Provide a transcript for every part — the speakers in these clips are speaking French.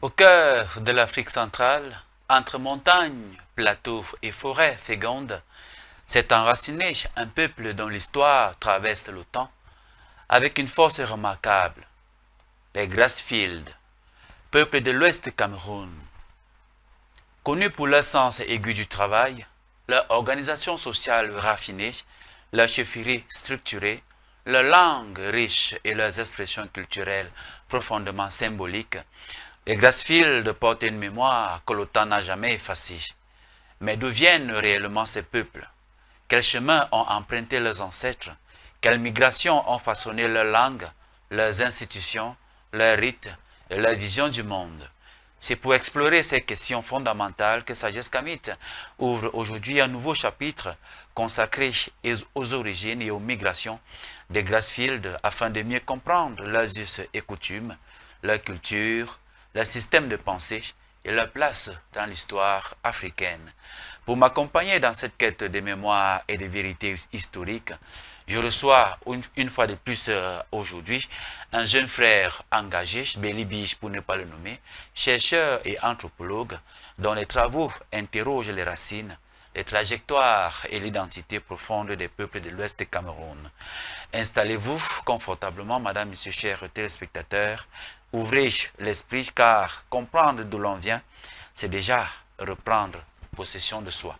Au cœur de l'Afrique centrale, entre montagnes, plateaux et forêts fécondes, s'est enraciné un peuple dont l'histoire traverse le temps avec une force remarquable, les Grassfield, peuple de l'Ouest Cameroun. Connus pour leur sens aigu du travail, leur organisation sociale raffinée, leur chefferie structurée, leur langue riche et leurs expressions culturelles profondément symboliques, les Grassfield portent une mémoire que le temps n'a jamais effacée. Mais d'où viennent réellement ces peuples? Quels chemins ont emprunté leurs ancêtres? Quelles migrations ont façonné leur langue, leurs institutions, leurs rites et leur vision du monde? C'est pour explorer ces questions fondamentales que Sagesse Kamite ouvre aujourd'hui un nouveau chapitre consacré aux origines et aux migrations des Grassfield afin de mieux comprendre leurs us et coutumes, leur culture, leur système de pensée et leur place dans l'histoire africaine. Pour m'accompagner dans cette quête de mémoire et de vérité historique, je reçois une fois de plus aujourd'hui un jeune frère engagé, Béli Bige pour ne pas le nommer, chercheur et anthropologue dont les travaux interrogent les racines, les trajectoires et l'identité profonde des peuples de l'Ouest du Cameroun. Installez-vous confortablement, madame, monsieur, chers téléspectateurs. Ouvrez l'esprit car comprendre d'où l'on vient, c'est déjà reprendre possession de soi.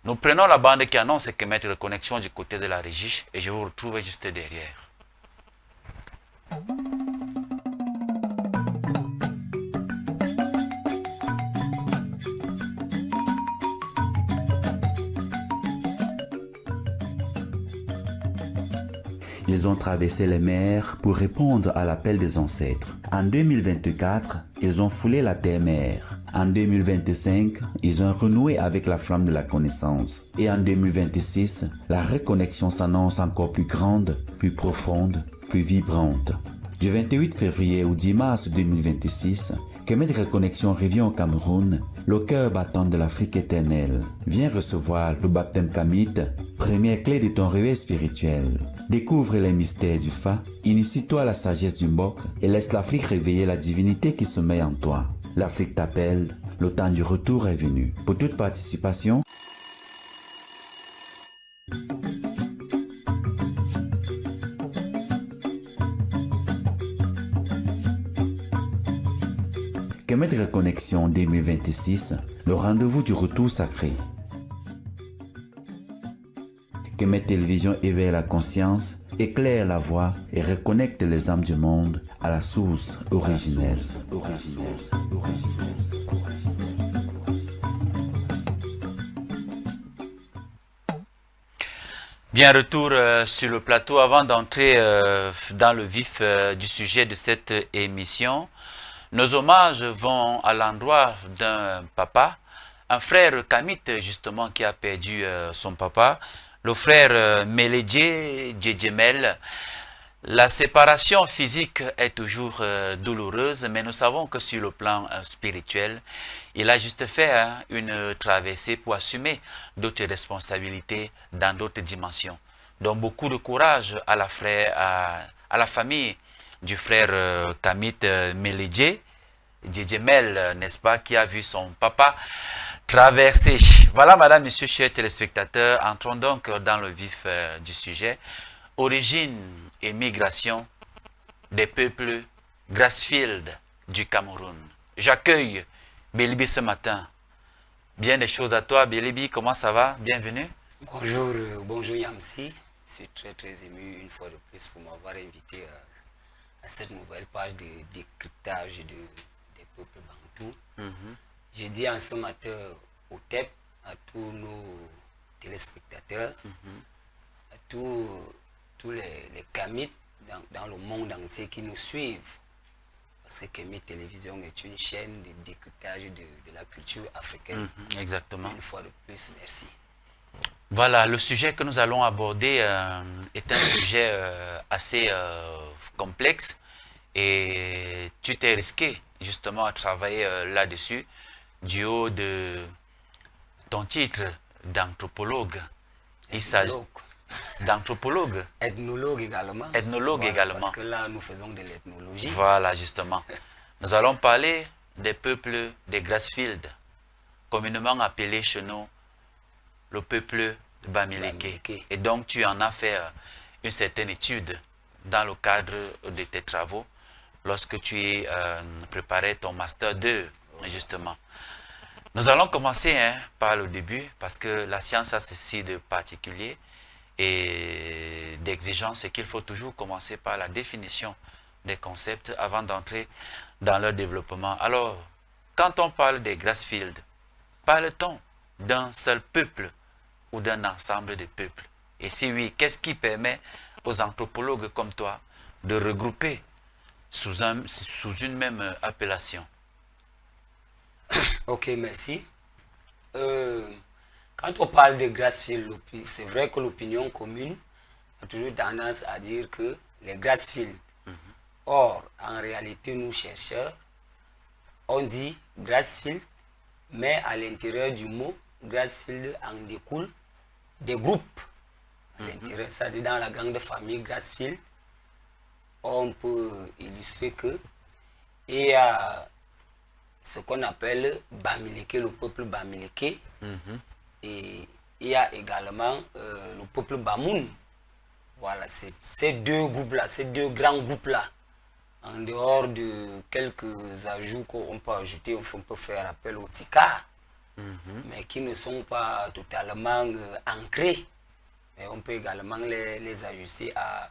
Nous prenons la bande qui annonce que mettre la connexion du côté de la régie et je vous retrouve juste derrière. Ils ont traversé les mers pour répondre à l'appel des ancêtres. En 2024, ils ont foulé la terre-mère. En 2025, ils ont renoué avec la flamme de la connaissance. Et en 2026, la reconnexion s'annonce encore plus grande, plus profonde, plus vibrante. Du 28 février au 10 mars 2026, Kemet Reconnexion revient au Cameroun, le cœur battant de l'Afrique éternelle. Viens recevoir le baptême Kamite, première clé de ton réveil spirituel. Découvre les mystères du Fa, initie-toi à la sagesse du Mbok et laisse l'Afrique réveiller la divinité qui sommeille en toi. L'Afrique t'appelle, le temps du retour est venu. Pour toute participation, Kemet Reconnexion 2026, le rendez-vous du retour sacré. Kemet Télévision éveille la conscience, éclaire la voie et reconnecte les âmes du monde à la source originelle. Bien, retour sur le plateau. Avant d'entrer dans le vif du sujet de cette émission, nos hommages vont à l'endroit d'un papa, un frère Kamite justement qui a perdu son papa, le frère Meledje Djedjemel. La séparation physique est toujours douloureuse, mais nous savons que sur le plan spirituel, il a juste fait une traversée pour assumer d'autres responsabilités dans d'autres dimensions. Donc beaucoup de courage à la famille du frère Kamite Meledje Djedjemel, n'est-ce pas, qui a vu son papa traverser. Voilà, madame, monsieur, chers téléspectateurs, entrons donc dans le vif du sujet. Origine et migration des peuples Grassfield du Cameroun. J'accueille Bélibi ce matin. Bien des choses à toi, Bélibi, comment ça va? Bienvenue. Bonjour, bonjour Yamsi. Je suis très ému une fois de plus pour m'avoir invité à cette nouvelle page de décryptage des peuples bantous. Je dis en ce matin au TEP, à tous nos téléspectateurs, à tous les Kamites dans le monde entier qui nous suivent. Parce que Kemet Télévision est une chaîne de décryptage de la culture africaine. Exactement. Une fois de plus, merci. Voilà, le sujet que nous allons aborder est un sujet assez complexe et tu t'es risqué justement à travailler là-dessus du haut de ton titre d'anthropologue. Il s'agit d'anthropologue. Ethnologue également. Ethnologue voilà, également. Parce que là, nous faisons de l'ethnologie. Voilà, justement. Nous allons parler des peuples des Grassfields, communément appelé chez nous le peuple Bamileke. Et donc tu en as fait une certaine étude dans le cadre de tes travaux lorsque tu préparais ton Master 2, justement. Nous allons commencer par le début parce que la science a ceci de particulier et d'exigence, c'est qu'il faut toujours commencer par la définition des concepts avant d'entrer dans leur développement. Alors, quand on parle des Grassfields, parle-t-on d'un seul peuple ou d'un ensemble de peuples? Et si oui, qu'est-ce qui permet aux anthropologues comme toi de regrouper sous une même appellation? Ok, merci. Quand on parle de Grassfields, c'est vrai que l'opinion commune a toujours tendance à dire que les Grassfields. Or, en réalité, nous chercheurs, on dit Grassfield, mais à l'intérieur du mot, Grassfield en découle des groupes. À l'intérieur, c'est-à-dire dans la grande famille Grassfield, on peut illustrer que il y a ce qu'on appelle Bamileke, le peuple Bamileke, et il y a également le peuple Bamoun. Voilà, ces deux groupes-là, ces deux grands groupes-là, en dehors de quelques ajouts qu'on peut ajouter, on peut faire appel au Tika, mais qui ne sont pas totalement ancrés. Mais on peut également les ajuster à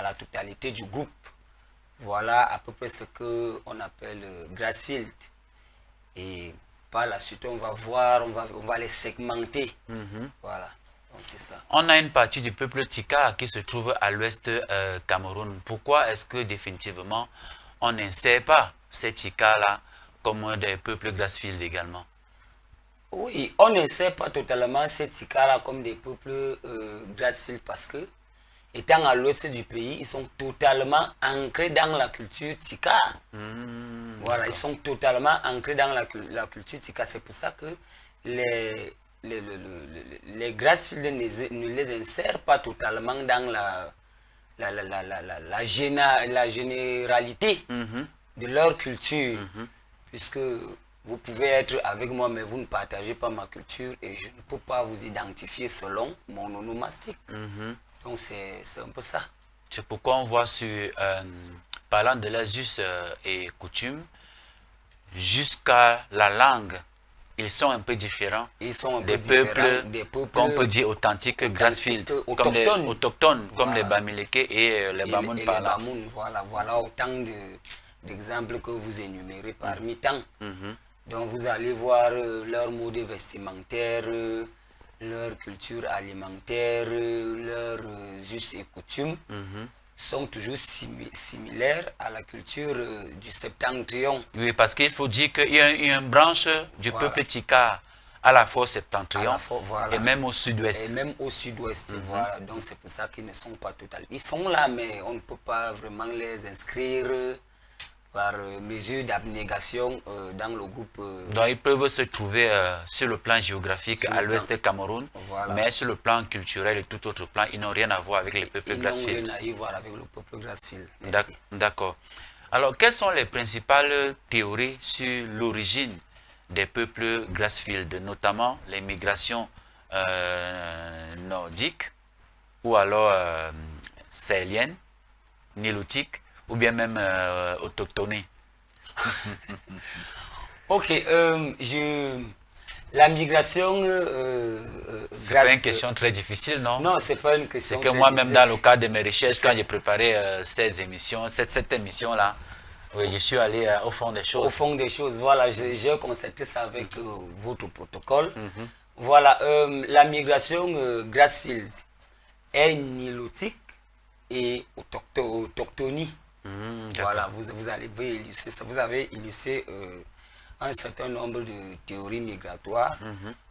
la totalité du groupe. Voilà à peu près ce qu'on appelle Grassfield. Et par la suite, on va voir, on va les segmenter. Voilà. C'est ça. On a une partie du peuple Tika qui se trouve à l'ouest Cameroun. Pourquoi est-ce que définitivement on n'insère pas ces Tika-là comme des peuples Grassfield également? Oui, on n'insère pas totalement ces Tika-là comme des peuples Grassfield parce que, étant à l'ouest du pays, ils sont totalement ancrés dans la culture Tika. Voilà, ils sont totalement ancrés dans la culture Tika. C'est pour ça que les Grassfield ne les insèrent pas totalement dans la généralité de leur culture, puisque vous pouvez être avec moi, mais vous ne partagez pas ma culture et je ne peux pas vous identifier selon mon onomastique. Donc c'est un peu ça. C'est pourquoi on voit sur, parlant de leurs us et coutumes, jusqu'à la langue, ils sont un peu différents. Ils sont un des peu peuples qu'on peut dire authentiques Grassfield, comme les autochtones, comme les Bamileke et les Bamoun parlants. Voilà autant d'exemples que vous énumérez parmi tant. Donc vous allez voir leur mode vestimentaire, leur culture alimentaire, leurs us et coutumes sont toujours similaires à la culture du septentrion. Oui, parce qu'il faut dire qu'il y a une branche du peuple Tika à la fois au septentrion et même au sud-ouest. Et même au sud-ouest, voilà. Donc c'est pour ça qu'ils ne sont pas totalement. Ils sont là, mais on ne peut pas vraiment les inscrire par mesure d'abnégation dans le groupe. Donc ils peuvent se trouver sur le plan géographique à l'ouest du Cameroun, mais sur le plan culturel et tout autre plan, ils n'ont rien à voir avec les peuples Grassfield. Ils n'ont rien à voir avec le peuple Grassfield. D'accord. Alors, quelles sont les principales théories sur l'origine des peuples Grassfield, notamment les migrations nordiques ou alors sahéliennes, nilotiques, ou bien même autochtones? Ok, la migration... c'est pas une question très difficile, non? Non, c'est pas une question. C'est que moi-même, dans le cadre de mes recherches, quand j'ai préparé cette émission-là, oui, je suis allé au fond des choses. Au fond des choses, voilà, j'ai constaté ça avec votre protocole. Voilà, la migration Grassfield est nilotique et autochtonie. Voilà, vous avez illustré un certain nombre de théories migratoires.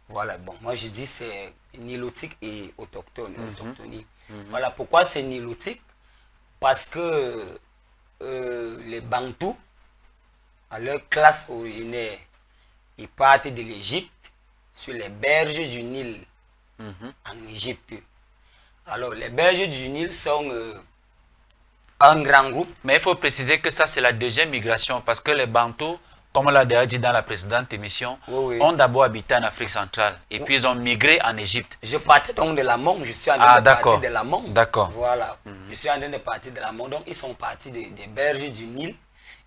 Voilà, bon, moi je dis c'est nilotique et autochtonie. Voilà, pourquoi c'est nilotique? Parce que les Bantous, à leur classe originaire, ils partent de l'Égypte sur les berges du Nil en Égypte. Alors, les berges du Nil sont un grand groupe. Mais il faut préciser que ça, c'est la deuxième migration parce que les Bantous comme on l'a déjà dit dans la précédente émission, ont d'abord habité en Afrique centrale et puis ils ont migré en Égypte. Je partais donc de l'amont, je suis en train de partir de l'amont. D'accord. Voilà, je suis en train de partir de l'amont. Donc ils sont partis des berges du Nil.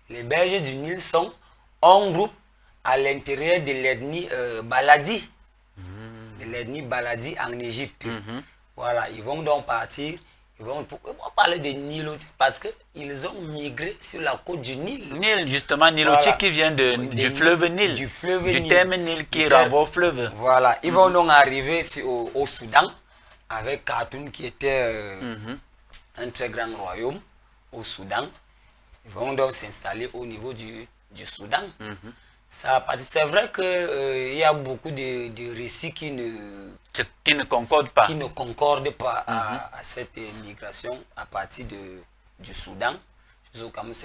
Les berges du Nil sont en groupe à l'intérieur de l'ethnie Baladi. De l'ethnie Baladi en Égypte. Voilà, ils vont donc partir. Ils vont parler de Nilotique parce qu'ils ont migré sur la côte du Nil. Nil, justement, Nilotique qui vient du fleuve Nil. Du fleuve du Nil. terme Nil qui renvoie au fleuve. Voilà, ils vont donc arriver au Soudan avec Khartoum qui était un très grand royaume au Soudan. Ils vont donc s'installer au niveau du Soudan. C'est vrai qu'il y a beaucoup de récits qui ne concordent pas, à cette migration à partir du Soudan jusqu'au Cameroun.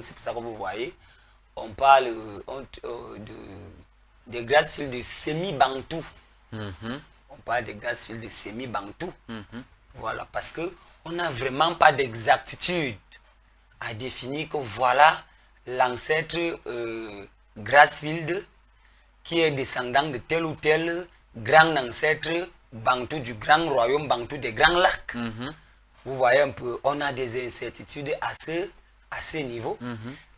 C'est pour ça que vous voyez, on parle des Grassfields de semi-bantou. On parle des Grassfields de semi-bantou. Voilà, parce qu'on n'a vraiment pas d'exactitude à définir que voilà l'ancêtre Grassfield qui est descendant de tel ou tel grand ancêtre bantou du grand royaume bantou des grands lacs. Vous voyez un peu, on a des incertitudes à ce niveau.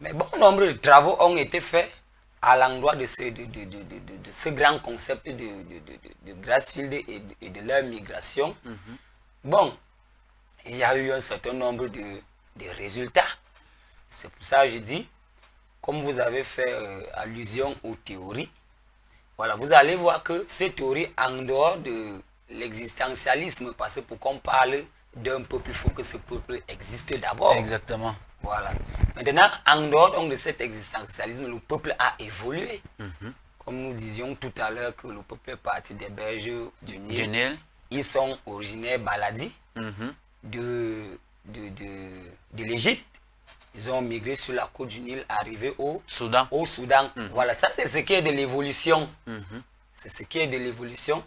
Mais bon nombre de travaux ont été faits à l'endroit de ce grand concept de Grassfield et de leur migration. Bon, il y a eu un certain nombre de résultats. C'est pour ça que je dis, comme vous avez fait allusion aux théories, voilà, vous allez voir que ces théories, en dehors de l'existentialisme, parce que pour qu'on parle d'un peuple, il faut que ce peuple existe d'abord. Exactement. Voilà. Maintenant, en dehors donc, de cet existentialisme, le peuple a évolué. Comme nous disions tout à l'heure que le peuple est parti des berges du Nil. Ils sont originaires Baladi de l'Égypte. Ils ont migré sur la côte du Nil, arrivé au Soudan. Voilà, ça c'est ce qui est de l'évolution. C'est ce qui est de l'évolution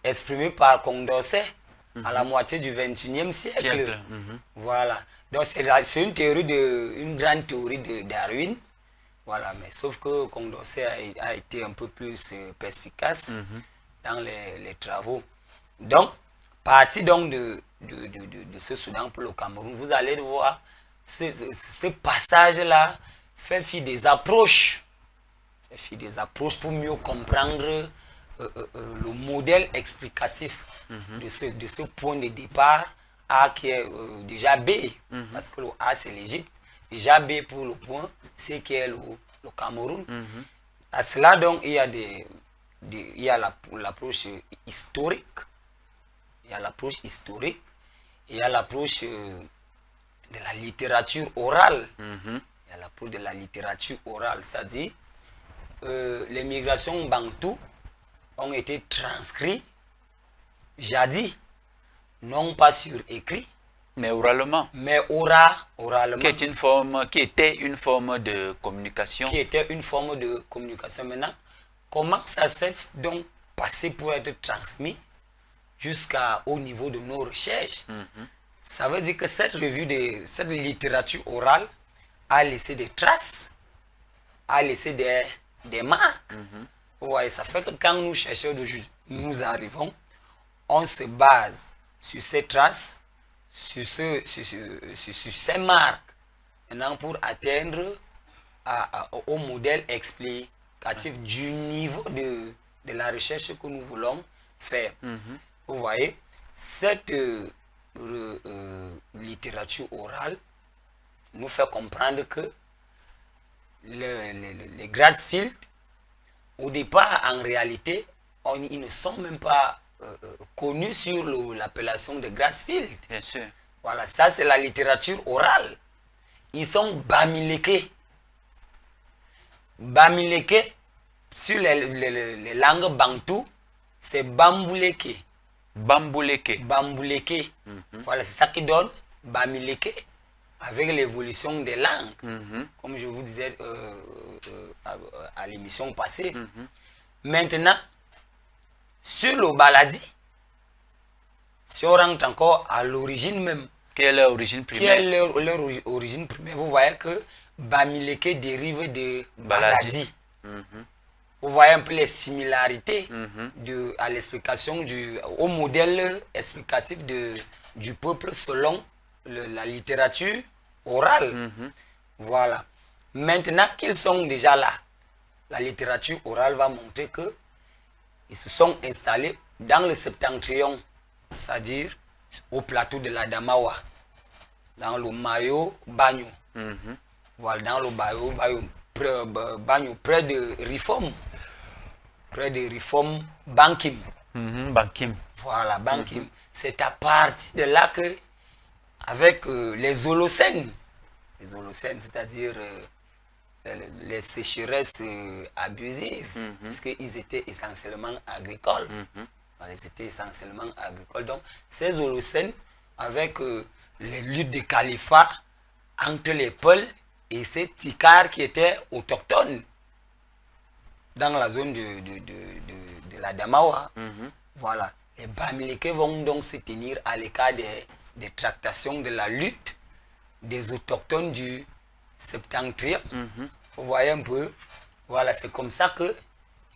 exprimée par Condorcet à la moitié du XXIe siècle. Voilà. Donc c'est une grande théorie de Darwin. Voilà, mais sauf que Condorcet a été un peu plus perspicace dans les travaux. Donc, parti donc de ce Soudan pour le Cameroun, vous allez voir ce passage-là fait fi des approches. Pour mieux comprendre le modèle explicatif de ce point de départ A qui est déjà B, parce que le A c'est l'Égypte, déjà B pour le point C qui est le Cameroun. À cela donc il y a l'approche historique, il y a l'approche historique, il y a l'approche de la littérature orale. Il y a l'approche de la littérature orale, c'est-à-dire les migrations bantoues ont été transcrites jadis, non pas sur écrit, mais oralement. Mais oralement. Qui était une forme de communication. Maintenant, comment ça s'est donc passé pour être transmis jusqu'au niveau de nos recherches? Ça veut dire que cette littérature orale a laissé des traces, a laissé des marques. Ouais, ça fait que quand nous cherchons nous arrivons, on se base sur ces traces, sur ces marques, maintenant pour atteindre au modèle explicatif du niveau de la recherche que nous voulons faire. Vous voyez, cette littérature orale nous fait comprendre que les Grassfield, au départ, en réalité, ils ne sont même pas connus sur l'appellation de Grassfield. Bien sûr. Voilà, ça c'est la littérature orale. Ils sont Bamileke. Bamileke, sur les langues bantoues, c'est Bambouleke. Bambouleke. Voilà, c'est ça qui donne Bamileke avec l'évolution des langues. Comme je vous disais à l'émission passée. Maintenant, sur le Baladi, si on rentre encore à l'origine même. Quelle est leur origine primaire? Leur origine primaire? Vous voyez que Bamileke dérive de Baladi. Baladi. Vous voyez un peu les similarités à l'explication au modèle explicatif du peuple selon la littérature orale. Voilà. Maintenant qu'ils sont déjà là, la littérature orale va montrer que ils se sont installés dans le septentrion, c'est-à-dire au plateau de la Damawa, dans le Mayo Bagno. Voilà, dans le Mayo Bagno, près de Rifom. Près de Rifom, Bankim. Bankim. Voilà, Bankim. C'est à partir de là que, avec les Holocènes, c'est-à-dire les sécheresses abusives, puisqu'ils étaient essentiellement agricoles. Voilà, ils étaient essentiellement agricoles. Donc, ces Holocènes, avec les luttes de califat entre les Peuls et ces Tikars qui étaient autochtones dans la zone de la Damawa. Voilà. Les Bamileke vont donc se tenir à l'écart des tractations de la lutte des autochtones du septentrion. Vous voyez un peu. Voilà, c'est comme ça qu'ils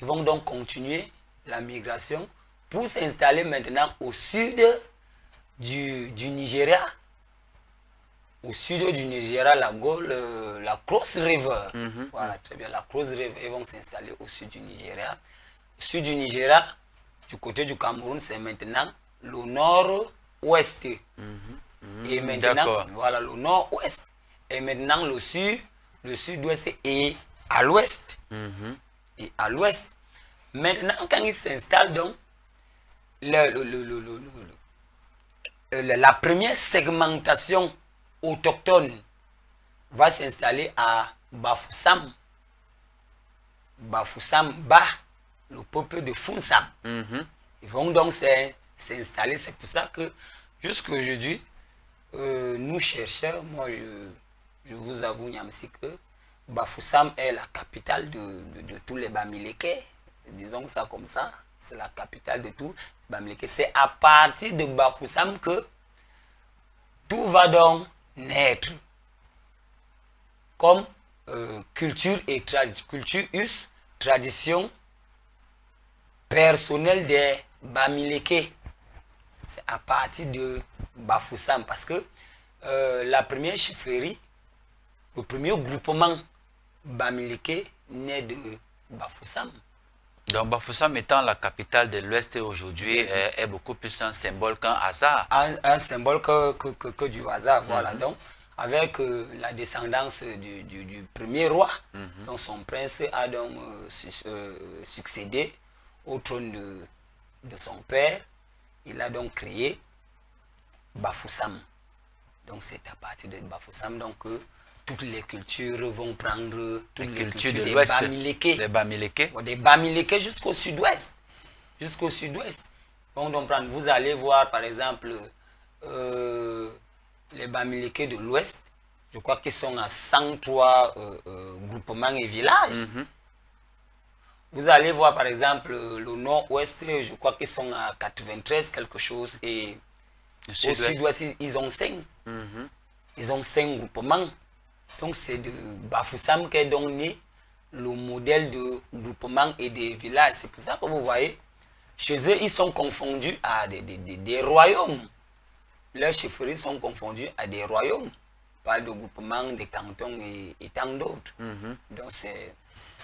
vont donc continuer la migration pour s'installer maintenant au sud du Nigeria. Au sud du Nigeria, la Cross River. Voilà, très bien. La Cross River, ils vont s'installer au sud du Nigeria. Au sud du Nigeria, du côté du Cameroun, c'est maintenant le nord-ouest. Et maintenant, voilà, le nord-ouest. Et maintenant, le sud-ouest et à l'ouest. Et à l'ouest. Maintenant, quand ils s'installent, donc, la première segmentation autochtone va s'installer à Bafoussam. Bafoussam Ba, le peuple de Foussam. Ils vont donc s'installer. C'est pour ça que jusqu'aujourd'hui, nous chercheurs, moi je vous avoue, Niamsi, que Bafoussam est la capitale de tous les Bamileke. Disons ça comme ça. C'est la capitale de tous les Bamileke. C'est à partir de Bafoussam que tout va donc naître comme culture et tradition personnelle des Bamileke. C'est à partir de Bafoussam parce que la première chefferie, le premier groupement Bamileke naît de Bafoussam. Donc Bafoussam étant la capitale de l'Ouest aujourd'hui est beaucoup plus un symbole qu'un hasard. Un symbole que du hasard, voilà. Donc avec la descendance du premier roi, donc son prince a donc succédé au trône de son père. Il a donc créé Bafoussam. Donc c'est à partir de Bafoussam donc que toutes les cultures vont prendre toutes les cultures de des l'Ouest, Bamileke. des Bamileke. Des Bamileke jusqu'au sud-ouest. Jusqu'au sud-ouest. Donc, vous allez voir par exemple les Bamileke de l'Ouest. Je crois qu'ils sont à 103 groupements et villages. Vous allez voir par exemple le nord-ouest, je crois qu'ils sont à 93 quelque chose. Et au sud-ouest, ils ont 5. Ils ont 5 groupements. Donc c'est de Bafoussam qu'est donc né le modèle de groupement et des villages. C'est pour ça que vous voyez, chez eux, ils sont confondus à des royaumes. Leurs chefferies sont confondues à des royaumes. On parle de groupement, des cantons et tant d'autres. Donc c'est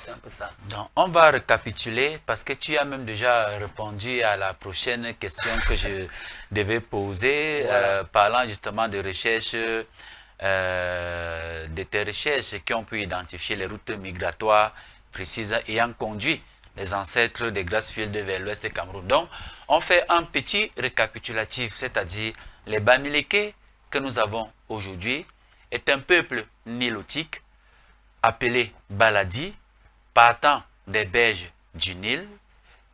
un peu ça. Donc, on va récapituler parce que tu as même déjà répondu à la prochaine question que je devais poser, voilà. Parlant justement de recherche. De tes recherches qui ont pu identifier les routes migratoires précises ayant conduit les ancêtres des Grassfields vers l'ouest du Cameroun. Donc, on fait un petit récapitulatif, c'est-à-dire les Bamileke que nous avons aujourd'hui est un peuple nilotique appelé Baladi, partant des berges du Nil,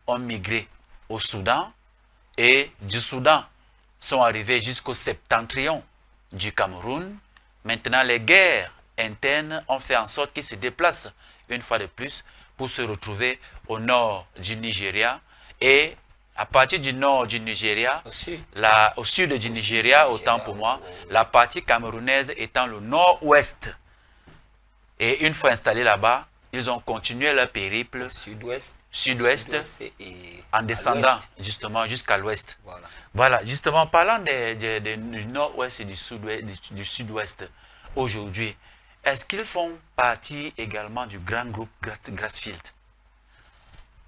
ont migré au Soudan et du Soudan sont arrivés jusqu'au septentrion du Cameroun. Maintenant, les guerres internes ont fait en sorte qu'ils se déplacent une fois de plus pour se retrouver au nord du Nigeria et à partir du nord du Nigeria, au sud du Nigeria, autant pour moi, la partie camerounaise étant le nord-ouest Et une fois installés là-bas, ils ont continué leur périple sud-ouest en descendant justement jusqu'à l'ouest. Voilà. Voilà, justement, parlant du nord-ouest et du sud-ouest aujourd'hui, est-ce qu'ils font partie également du grand groupe Grassfield?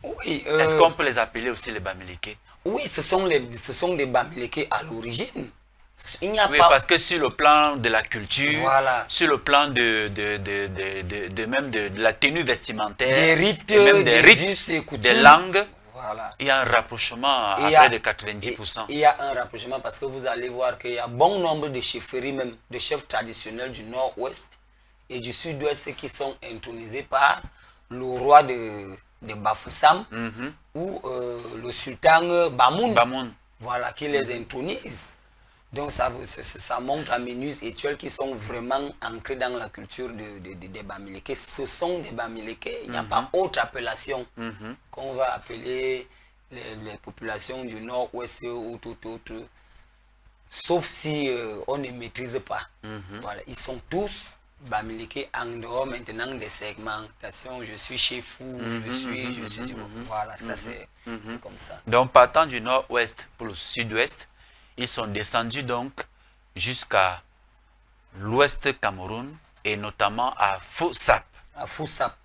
Oui. Est-ce qu'on peut les appeler aussi les Bamileke? Oui, ce sont des Bamileke à l'origine. Il n'y a Oui, pas... parce que sur le plan de la culture, Voilà. sur le plan même de la tenue vestimentaire, des rites, et même des rites, us et coutumes, des langues, voilà. il y a un rapprochement à Il y près a- de 90%. Il y a un rapprochement parce que vous allez voir qu'il y a bon nombre de chefferies, même de chefs traditionnels du nord-ouest et du sud-ouest qui sont intronisés par le roi de Bafoussam ou le sultan Bamoun. Bamoun. Voilà, qui les intronise. Donc ça montre à Ménus et Tuel qui sont vraiment ancrés dans la culture des Bamileke. Ce sont des Bamileke, il n'y a pas autre appellation qu'on va appeler les populations du nord-ouest ou tout autre, sauf si on ne maîtrise pas. Voilà, ils sont tous Bamileke en dehors maintenant des segmentations. Je suis chez Fou, je suis... Voilà, ça c'est comme ça. Donc partant du nord-ouest pour le sud-ouest, ils sont descendus donc jusqu'à l'ouest Cameroun et notamment à Foussap. À Foussap.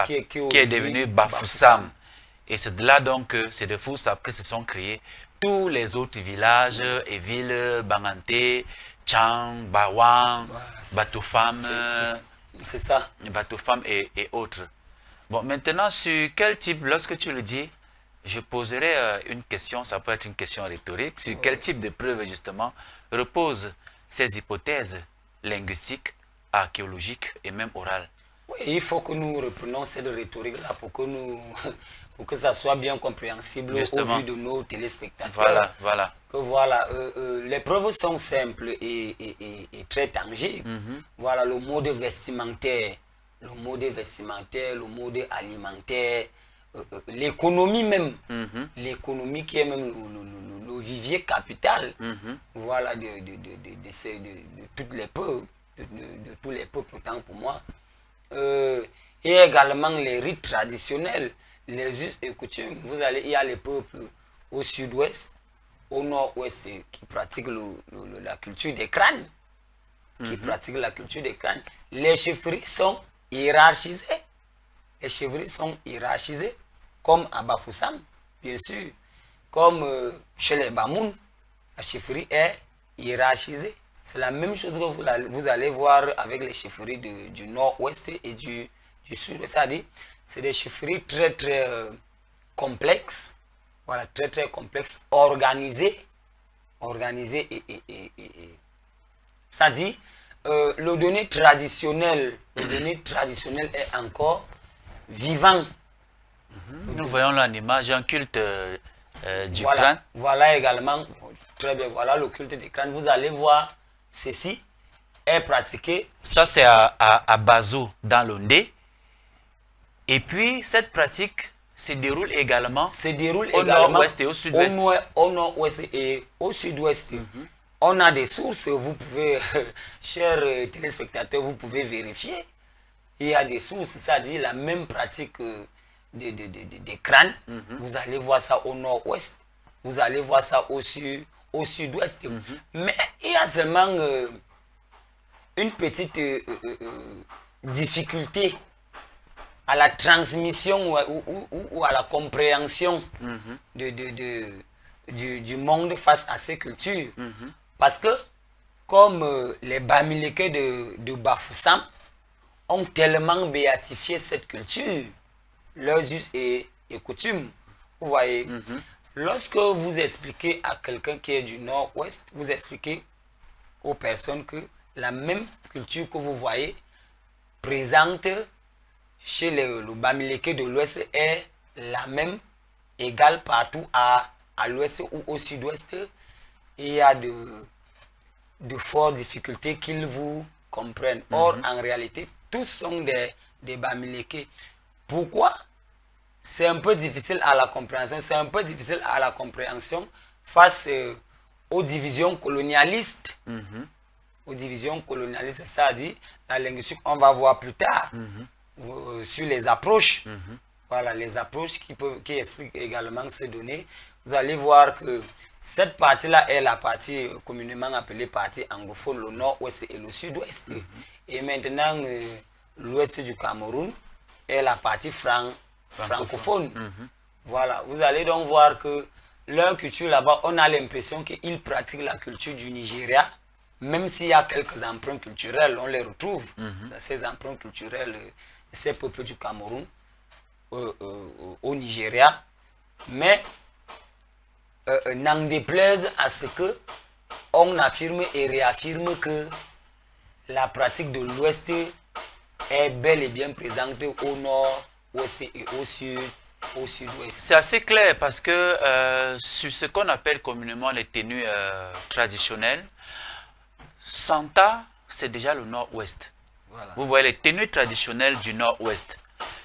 Qui est devenu Bafoussam. Et c'est de là donc que c'est de Foussap que se sont créés tous les autres villages et villes, Banganté, Tchang, Bawang, Voilà, Batoufam, c'est ça. Batoufam et autres. Bon, maintenant, sur quel type, lorsque tu le dis, je poserai une question, ça peut être une question rhétorique, sur quel type de preuves justement reposent ces hypothèses linguistiques, archéologiques et même orales? Oui, il faut que nous reprenions cette rhétorique-là pour que ça soit bien compréhensible Justement. au vu de nos téléspectateurs. Voilà, voilà. Que voilà, les preuves sont simples et très tangibles. Voilà, le mode vestimentaire, le mode alimentaire, l'économie même, l'économie qui est même le vivier capital, voilà, de toutes les peuples, de tous les peuples, autant pour moi. Et également les rites traditionnels, les us et coutumes. Il y a les peuples au sud-ouest, au nord-ouest qui pratiquent la culture des crânes, Les chefferies sont hiérarchisées. Comme à Bafoussam, bien sûr, comme chez les Bamoun, la chefferie est hiérarchisée. C'est la même chose que vous allez voir avec les chefferies du nord-ouest et du sud. C'est-à-dire, c'est des chefferies très très complexes, voilà, très très complexes, organisées et c'est-à-dire, le donné traditionnel est encore vivant. Nous voyons là en image un culte du Voilà, crâne. voilà également, très bien, voilà le culte des crânes. Vous allez voir, ceci est pratiqué. Ça, c'est à Bazou, dans l'Ondé. Et puis, cette pratique se déroule également au nord-ouest et au sud-ouest. Au nord-ouest et au sud-ouest. On a des sources, vous pouvez, chers téléspectateurs, vous pouvez vérifier. Il y a des sources, c'est-à-dire la même pratique des crânes. Vous allez voir ça au nord-ouest, vous allez voir ça au sud-ouest. Mais il y a seulement une petite difficulté à la transmission ou à la compréhension du monde face à ces cultures. Parce que, comme les Bamileke de Bafoussam ont tellement béatifié cette culture, leurs us et coutumes, vous voyez, lorsque vous expliquez à quelqu'un qui est du nord-ouest, vous expliquez aux personnes que la même culture que vous voyez présente chez le Bamileke de l'ouest est la même, égale partout à l'ouest ou au sud-ouest. Il y a de fortes difficultés qu'ils vous comprennent. Or, en réalité, tous sont des Bamileke. Pourquoi? C'est un peu difficile à la compréhension. C'est un peu difficile à la compréhension face aux divisions colonialistes aux divisions colonialistes, ça a dit la linguistique, on va voir plus tard sur les approches. Voilà, les approches qui expliquent également ces données. Vous allez voir que cette partie-là est la partie communément appelée partie anglophone, le nord-ouest et le sud-ouest. Et maintenant, l'ouest du Cameroun est la partie francophone. Voilà, vous allez donc voir que leur culture là-bas, on a l'impression qu'ils pratiquent la culture du Nigeria, même s'il y a quelques emprunts culturels, on les retrouve dans ces emprunts culturels, ces peuples du Cameroun, au Nigeria, mais n'en déplaise à ce que on affirme et réaffirme que la pratique de l'Ouest est bel et bien présente au nord, ouest et au sud, au sud-ouest. C'est assez clair parce que sur ce qu'on appelle communément les tenues traditionnelles, Santa, c'est déjà le nord-ouest. Voilà. Vous voyez les tenues traditionnelles du nord-ouest.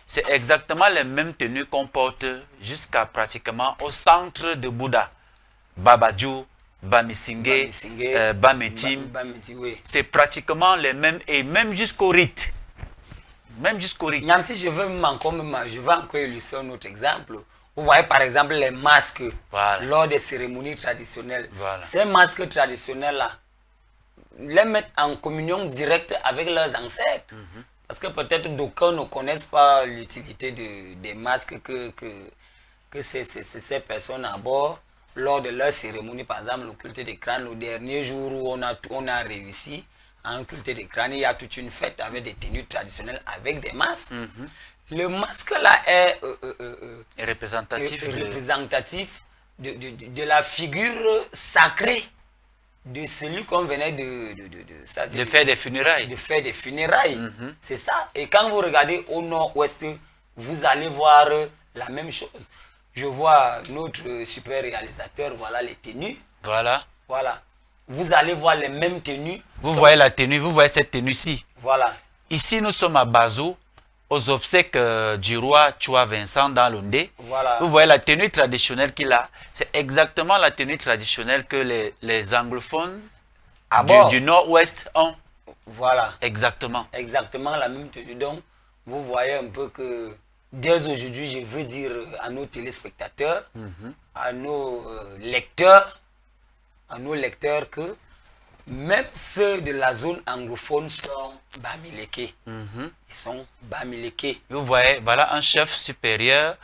C'est exactement les mêmes tenues qu'on porte jusqu'à pratiquement au centre de Bouddha. Babadjou, Bamisingé, Bametim. Oui. C'est pratiquement les mêmes et même jusqu'au rite. Même jusqu'au rite. Même si je veux encore illustrer un autre exemple. Vous voyez par exemple les masques lors des cérémonies traditionnelles. Voilà. Ces masques traditionnels-là, les mettent en communion directe avec leurs ancêtres. Parce que peut-être d'aucuns ne connaissent pas l'utilité des masques que ces personnes abordent lors de leur cérémonie. Par exemple, le culte des crânes, le dernier jour où on a réussi à un culte des crânes, il y a toute une fête avec des tenues traditionnelles, avec des masques. Le masque là est représentatif de la figure sacrée de celui qu'on venait de faire des funérailles. De faire des funérailles. C'est ça. Et quand vous regardez au nord-ouest, vous allez voir la même chose. Je vois notre super réalisateur, voilà les tenues. Voilà. Voilà. Vous allez voir les mêmes tenues. Vous voyez la tenue, vous voyez cette tenue-ci. Voilà. Ici, nous sommes à Bazou, aux obsèques du roi Chua Vincent dans l'Ondé. Voilà. Vous voyez la tenue traditionnelle qu'il a. C'est exactement la tenue traditionnelle que les anglophones du nord-ouest ont. Voilà. Exactement. Exactement la même tenue. Donc, vous voyez un peu que dès aujourd'hui, je veux dire à nos téléspectateurs, à nos lecteurs que même ceux de la zone anglophone sont bamileke. Ils sont bamileke. Vous voyez, voilà un chef supérieur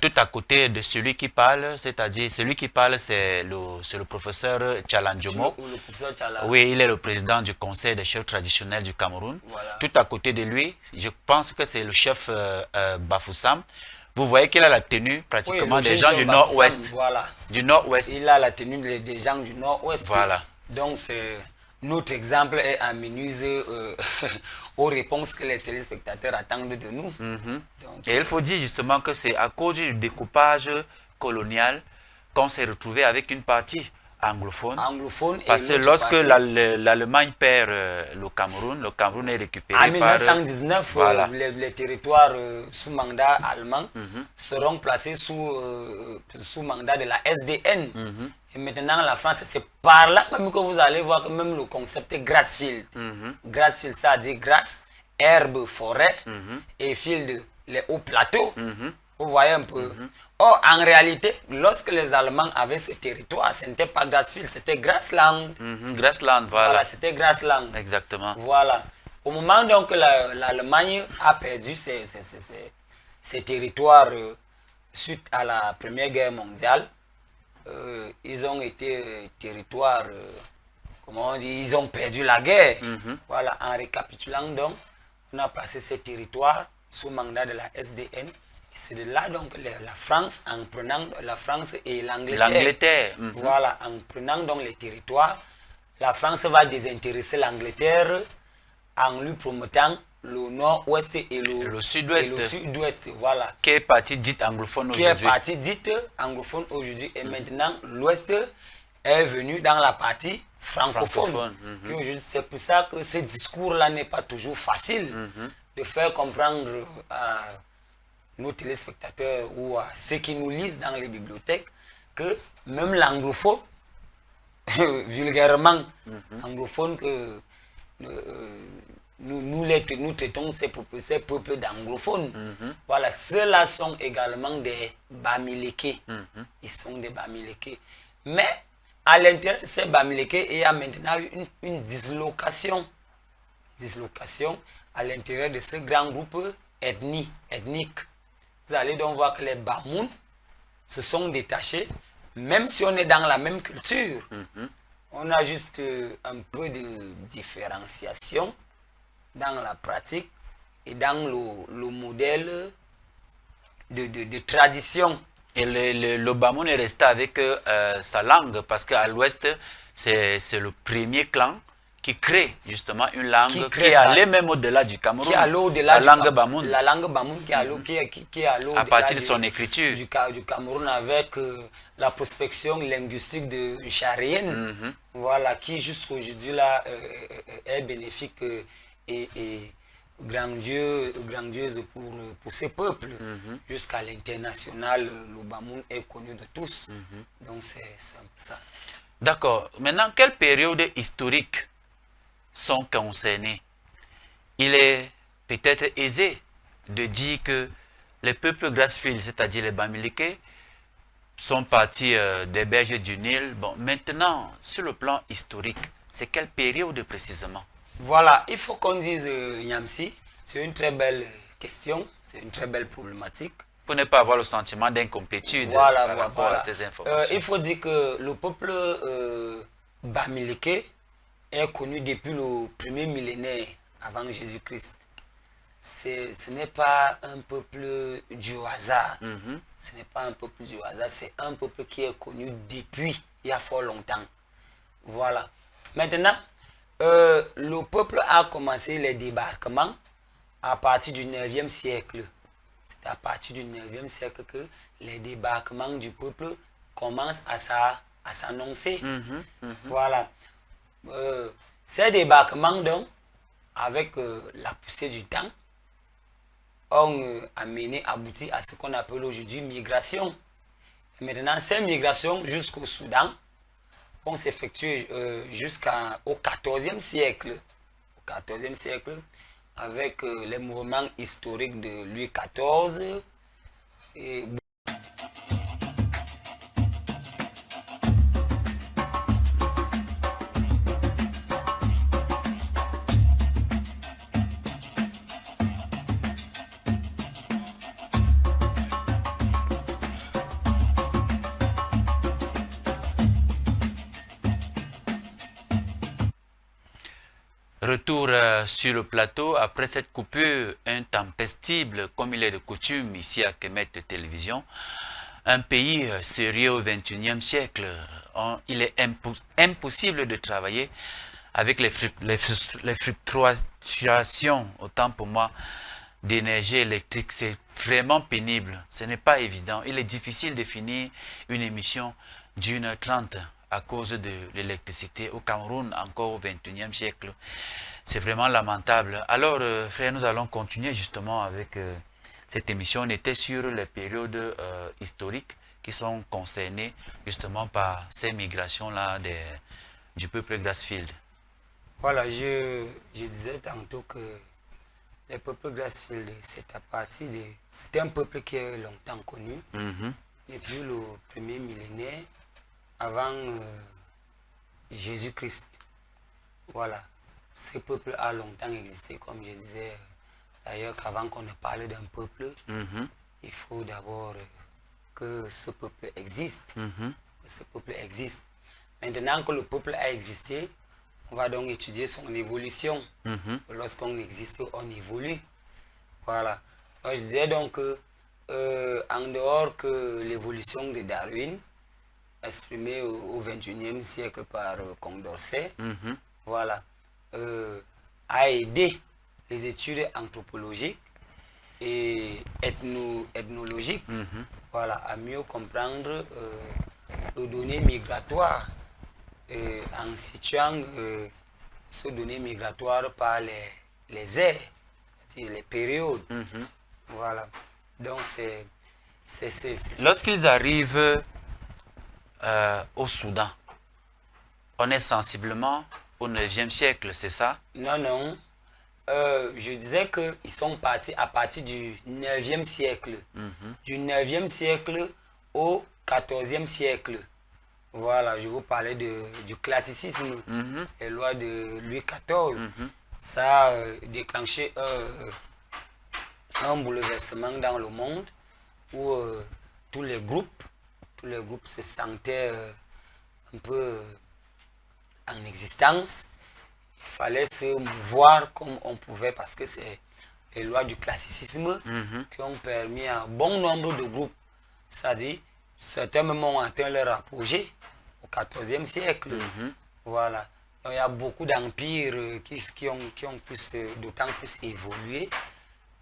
tout à côté de celui qui parle, c'est-à-dire celui qui parle, c'est le professeur Tchalandjomo. Le professeur Tchala. Oui, il est le président du conseil des chefs traditionnels du Cameroun. Voilà. Tout à côté de lui, je pense que c'est le chef Bafoussam. Vous voyez qu'il a la tenue pratiquement des gens du nord-ouest. Voilà. Du nord-ouest. Il a la tenue des gens du nord-ouest. Voilà. Donc, notre exemple est amenuisé aux réponses que les téléspectateurs attendent de nous. Donc, et il faut dire justement que c'est à cause du découpage colonial qu'on s'est retrouvé avec une partie anglophone. Parce que lorsque l'Allemagne perd le Cameroun est récupéré en 1919, voilà. les territoires sous mandat allemand seront placés sous mandat de la SDN. Et maintenant, la France, c'est par là même que vous allez voir que même le concept est Grassfield. Grassfield, ça veut dire grasse, herbe, forêt, et field, les hauts plateaux. Vous voyez un peu. Or, en réalité, lorsque les Allemands avaient ce territoire, ce n'était pas Grassfield, c'était Grassland. Grassland, voilà. C'était Grassland. Exactement. Voilà. Au moment donc que l'Allemagne a perdu ses territoires suite à la Première Guerre mondiale, ils ont été territoires, comment on dit, ils ont perdu la guerre. Voilà, en récapitulant donc, on a placé ces territoires sous mandat de la SDN. Et c'est de là donc la France, en prenant la France et l'Angleterre. Voilà, en prenant donc les territoires, la France va désintéresser l'Angleterre en lui promettant le nord-ouest et le sud-ouest, voilà. Qui est partie dite anglophone aujourd'hui. Qui est partie dite anglophone aujourd'hui. Et maintenant, l'ouest est venu dans la partie francophone. C'est pour ça que ce discours-là n'est pas toujours facile de faire comprendre à nos téléspectateurs ou à ceux qui nous lisent dans les bibliothèques que même l'anglophone vulgairement anglophone que nous traitons ces peuples d'anglophones. Voilà, ceux-là sont également des Bamileke. Ils sont des Bamileke. Mais à l'intérieur de ces Bamileke, il y a maintenant une dislocation à l'intérieur de ce grand groupe ethnique. Vous allez donc voir que les Bamoun se sont détachés, même si on est dans la même culture. On a juste un peu de différenciation dans la pratique et dans le modèle de tradition. Et le Bamoun est resté avec sa langue, parce qu'à l'ouest, c'est le premier clan qui crée justement une langue qui est allée même au-delà du Cameroun. Qui est allée au-delà la langue Bamoun. La langue Bamoun qui est allée à partir de son écriture. Du Cameroun avec la prospection linguistique de Charienne, voilà, qui jusqu'aujourd'hui là est bénéfique et grandiose pour ces peuples. Jusqu'à l'international, le Bamoun est connu de tous. Donc c'est ça. D'accord. Maintenant, quelle période historique sont concernés? Il est peut-être aisé de dire que les peuples Grassfield, c'est-à-dire les Bamileke, sont partis des berges du Nil. Bon, maintenant, sur le plan historique, c'est quelle période précisément? Voilà, il faut qu'on dise, Nyamsi, c'est une très belle question, c'est une très belle problématique. Pour ne pas avoir le sentiment d'incomplétude par rapport à ces informations. Il faut dire que le peuple Bamileke est connu depuis le premier millénaire avant Jésus-Christ. Ce n'est pas un peuple du hasard. Ce n'est pas un peuple du hasard, c'est un peuple qui est connu depuis il y a fort longtemps. Voilà. Maintenant, le peuple a commencé les débarquements à partir du 9e siècle. C'est à partir du 9e siècle que les débarquements du peuple commencent à s'annoncer. Voilà. Ces débarquements, donc, avec la poussée du temps, ont abouti à ce qu'on appelle aujourd'hui migration. Et maintenant, ces migrations jusqu'au Soudan vont s'effectuer jusqu'au 14e siècle. Au 14e siècle, avec les mouvements historiques de Louis XIV. Et Retour sur le plateau après cette coupure intempestive, comme il est de coutume ici à Kemet Télévision. Un pays sérieux au XXIe siècle, il est impossible de travailler avec les fluctuations, autant pour moi, d'énergie électrique. C'est vraiment pénible, ce n'est pas évident. Il est difficile de finir une émission d'1h30 à cause de l'électricité au Cameroun, encore au XXIe siècle. C'est vraiment lamentable. Alors, frère, nous allons continuer justement avec cette émission. On était sur les périodes historiques qui sont concernées justement par ces migrations-là du peuple Grassfield. Voilà, je disais tantôt que le peuple Grassfield, c'était un peuple qui est longtemps connu, depuis le premier millénaire, avant Jésus-Christ. Voilà, ce peuple a longtemps existé, comme je disais d'ailleurs qu'avant qu'on ne parle d'un peuple, il faut d'abord que ce peuple existe. Que ce peuple existe. Maintenant que le peuple a existé, on va donc étudier son évolution. Lorsqu'on existe, on évolue. Voilà. Alors, je disais donc que en dehors que l'évolution de Darwin, exprimé au XXIe siècle par Condorcet, voilà, a aidé les études anthropologiques et ethnologiques, voilà, à mieux comprendre les données migratoires, en situant ces données migratoires par les ères, c'est-à-dire les périodes. Voilà. Donc c'est Lorsqu'ils arrivent au Soudan, On est sensiblement au 9e siècle, c'est ça? Non, non. Je disais qu'ils sont partis à partir du 9e siècle. Du 9e siècle au 14e siècle. Voilà, je vous parlais du classicisme, les lois de Louis XIV. Ça a déclenché un bouleversement dans le monde où tous les groupes se sentaient un peu en existence. Il fallait se mouvoir comme on pouvait parce que c'est les lois du classicisme qui ont permis à un bon nombre de groupes, c'est-à-dire certains même ont atteint leur apogée au XIVe siècle. Voilà. Donc, il y a beaucoup d'empires qui ont d'autant plus évolué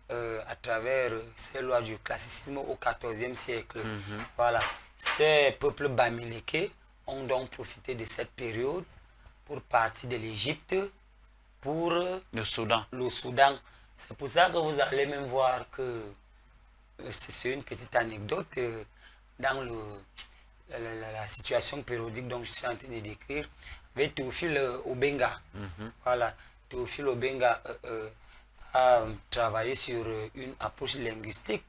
à travers ces lois du classicisme au XIVe siècle. Voilà. Ces peuples bamilékés ont donc profité de cette période pour partir de l'Égypte pour Le Soudan. le Soudan. C'est pour ça que vous allez même voir que c'est une petite anecdote dans la situation périodique dont je suis en train de décrire avec Théophile Obenga. Voilà, Théophile Obenga a travaillé sur une approche linguistique,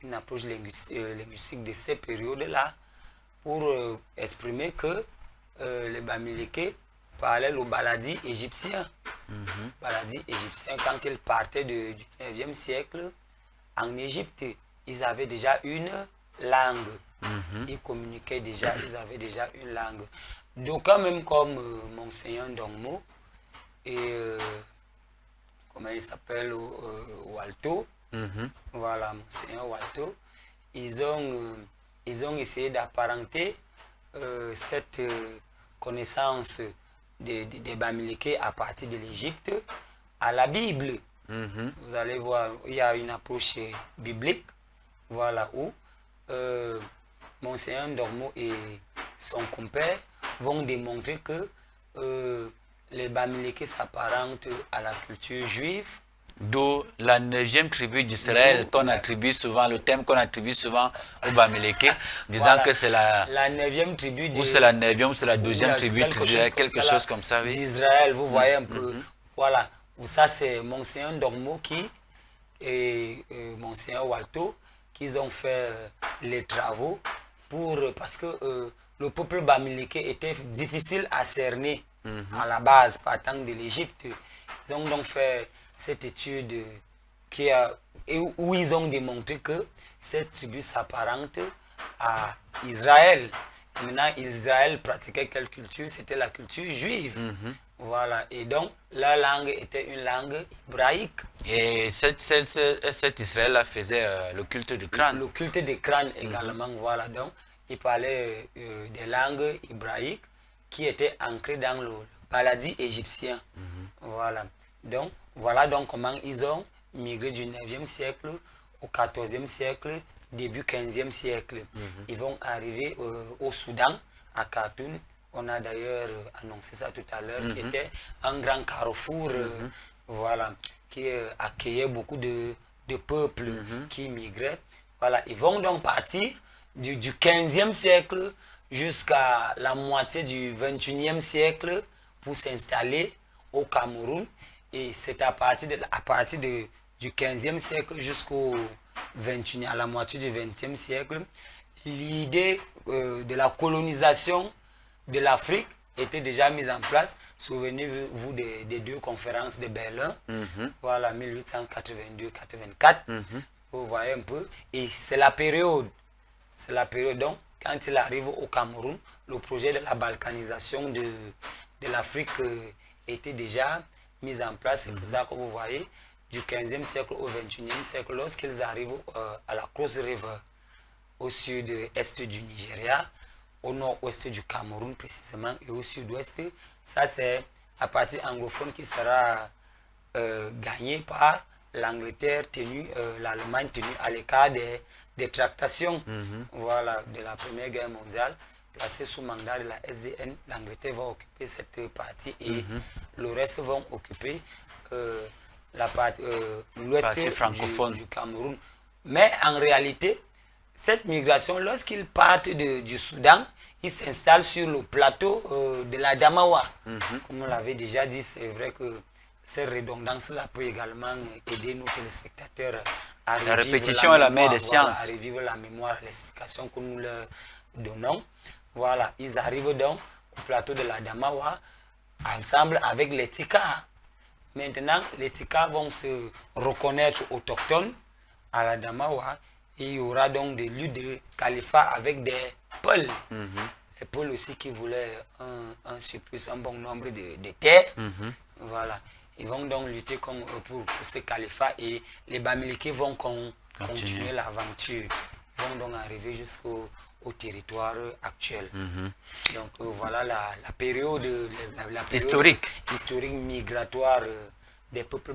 linguistique de ces périodes-là pour exprimer que les Bamilékés parlaient le baladi égyptien. Baladi égyptien, quand ils partaient du 9e siècle en Égypte, ils avaient déjà une langue. Ils communiquaient déjà, ils avaient déjà une langue. D'aucuns même comme Monseigneur Ndongmo et comment il s'appelle, Walto, voilà, Monseigneur Walto, ils ont essayé d'apparenter cette connaissance des Bamilékés à partir de l'Égypte à la Bible. Vous allez voir, il y a une approche biblique, voilà, où Monseigneur Ndongmo et son compère vont démontrer que les Bamilékés s'apparentent à la culture juive. D'où la 9e tribu d'Israël qu'on attribue souvent, le thème qu'on attribue souvent aux Bamilékés, disant Voilà, que c'est la 9e tribu ou c'est la 9e ou c'est la 12e tribu d'Israël, quelque chose comme ça, oui. d'Israël, vous voyez un peu. Voilà, ça c'est Monseigneur Ndongmo et Monseigneur Walto qui ont fait les travaux parce que le peuple bamiléké était difficile à cerner à la base partant de l'Égypte. Ils ont donc fait cette étude où ils ont démontré que cette tribu s'apparente à Israël. Et maintenant, Israël pratiquait quelle culture? C'était la culture juive. Voilà. Et donc, la langue était une langue hébraïque. Et cet Israël-là faisait le culte du crâne. Le culte des crânes également. Voilà. Donc, il parlait des langues hébraïques qui étaient ancrées dans le baladi égyptien. Voilà. Donc, voilà donc comment ils ont migré du 9e siècle au 14e siècle, début 15e siècle. Ils vont arriver au Soudan, à Khartoum. On a d'ailleurs annoncé ça tout à l'heure, qui était un grand carrefour, voilà, qui accueillait beaucoup de peuples qui migraient. Voilà, ils vont donc partir du 15e siècle jusqu'à la moitié du 21e siècle pour s'installer au Cameroun. Et c'est à partir du 15e siècle jusqu'au 21e, à la moitié du 20e siècle, l'idée de la colonisation de l'Afrique était déjà mise en place. Souvenez-vous des deux conférences de Berlin, voilà, 1882-84. Vous voyez un peu. Et c'est la période. Donc, quand il arrive au Cameroun, le projet de la balkanisation de l'Afrique était déjà mis en place. C'est pour ça que vous voyez, du 15e siècle au 21e siècle, lorsqu'ils arrivent à la Cross River, au sud-est du Nigeria, au nord-ouest du Cameroun précisément, et au sud-ouest, ça c'est la partie anglophone qui sera gagnée par l'Angleterre l'Allemagne tenue à l'écart des tractations, voilà, de la Première Guerre mondiale. Placée sous mandat de la SDN, l'Angleterre va occuper cette partie et le reste vont occuper la partie l'ouest francophone du Cameroun. Mais en réalité, cette migration, lorsqu'ils partent du Soudan, il s'installe sur le plateau de la Damawa. Comme on l'avait déjà dit, c'est vrai que cette redondance-là peut également aider nos téléspectateurs à revivre la répétition est la mère des voilà, sciences. à revivre la mémoire, l'explication que nous leur donnons. Voilà, ils arrivent donc au plateau de la Damawa ensemble avec les Tika. Maintenant, les Tika vont se reconnaître autochtones à la Damawa. Et il y aura donc des luttes de califat avec des peuls. Les peuls aussi qui voulaient un surplus, un bon nombre de terres. Voilà. Ils vont donc lutter pour ce califat et les Bamileke vont continuer l'aventure. Ils vont donc arriver jusqu'au territoire actuel. Donc voilà la période, la période historique migratoire des peuples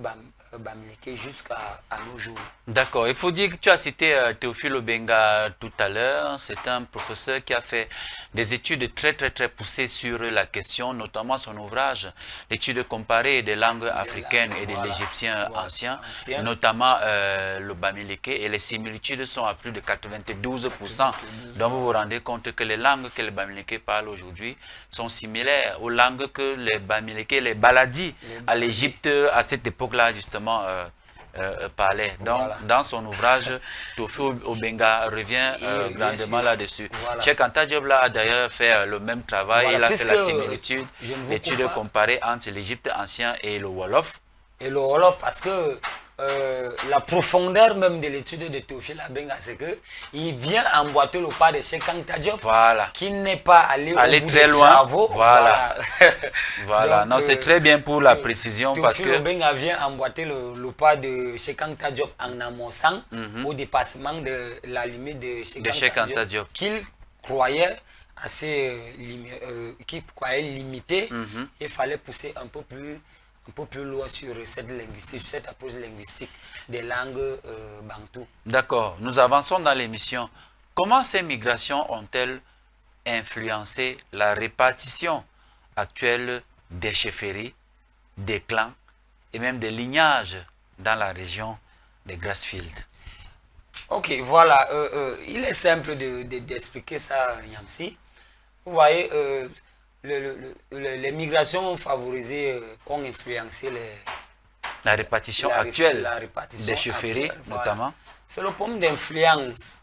bamileke jusqu'à nos jours. D'accord. Il faut dire que tu as cité Théophile Obenga tout à l'heure. C'est un professeur qui a fait des études très poussées sur la question, notamment son ouvrage d'études comparées des langues africaines et de l'Égyptien ancien, notamment le bamileke. Et les similitudes sont à plus de 92%. Donc vous vous rendez compte que les langues que les bamileke parlent aujourd'hui sont similaires aux langues que les bamileke, les baladis à l'Égypte, à cette époque-là, justement, parlait. Donc, voilà. Dans son ouvrage, Théophile Obenga revient grandement là-dessus. Voilà. Cheikh Anta Diop a d'ailleurs fait le même travail. Voilà. Il a fait la similitude, l'étude comparée entre l'Égypte ancien et le Wolof. Et le Wolof, parce que la profondeur même de l'étude de Théophile Obenga, c'est qu'il vient emboîter le pas de Cheikh Anta Diop, voilà, qui n'est pas allé au bout très des loin. Travaux. Voilà. Voilà. Donc, non, c'est très bien pour la précision parce que Théophile Obenga vient emboîter le pas de Cheikh Anta Diop en Amonsang, au dépassement de la limite de Cheikh Anta Diop, qu'il croyait limité. Il fallait pousser un peu plus loin sur cette approche linguistique des langues bantoues. D'accord, nous avançons dans l'émission. Comment ces migrations ont-elles influencé la répartition actuelle des chefferies, des clans et même des lignages dans la région des Grassfields? Ok, voilà, il est simple d'expliquer ça, Yamsi. Vous voyez, les migrations ont favorisé, ont influencé la répartition actuelle des chefferies, voilà. notamment. C'est le problème d'influence,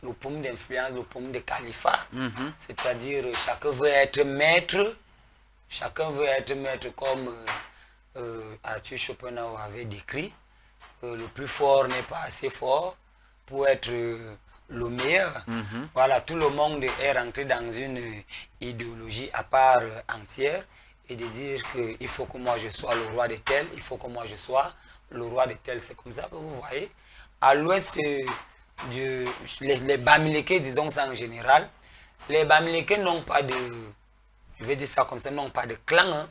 le problème de califat. C'est-à-dire, chacun veut être maître comme Arthur Schopenhauer avait décrit. Le plus fort n'est pas assez fort pour être le meilleur. Voilà, tout le monde est rentré dans une idéologie à part entière et de dire qu'il faut que moi je sois le roi de tel, il faut que moi je sois le roi de tel. C'est comme ça que vous voyez, à l'ouest les Bamileke, disons ça en général, les Bamileke n'ont pas de, je vais dire ça comme ça, n'ont pas de clan. Hein.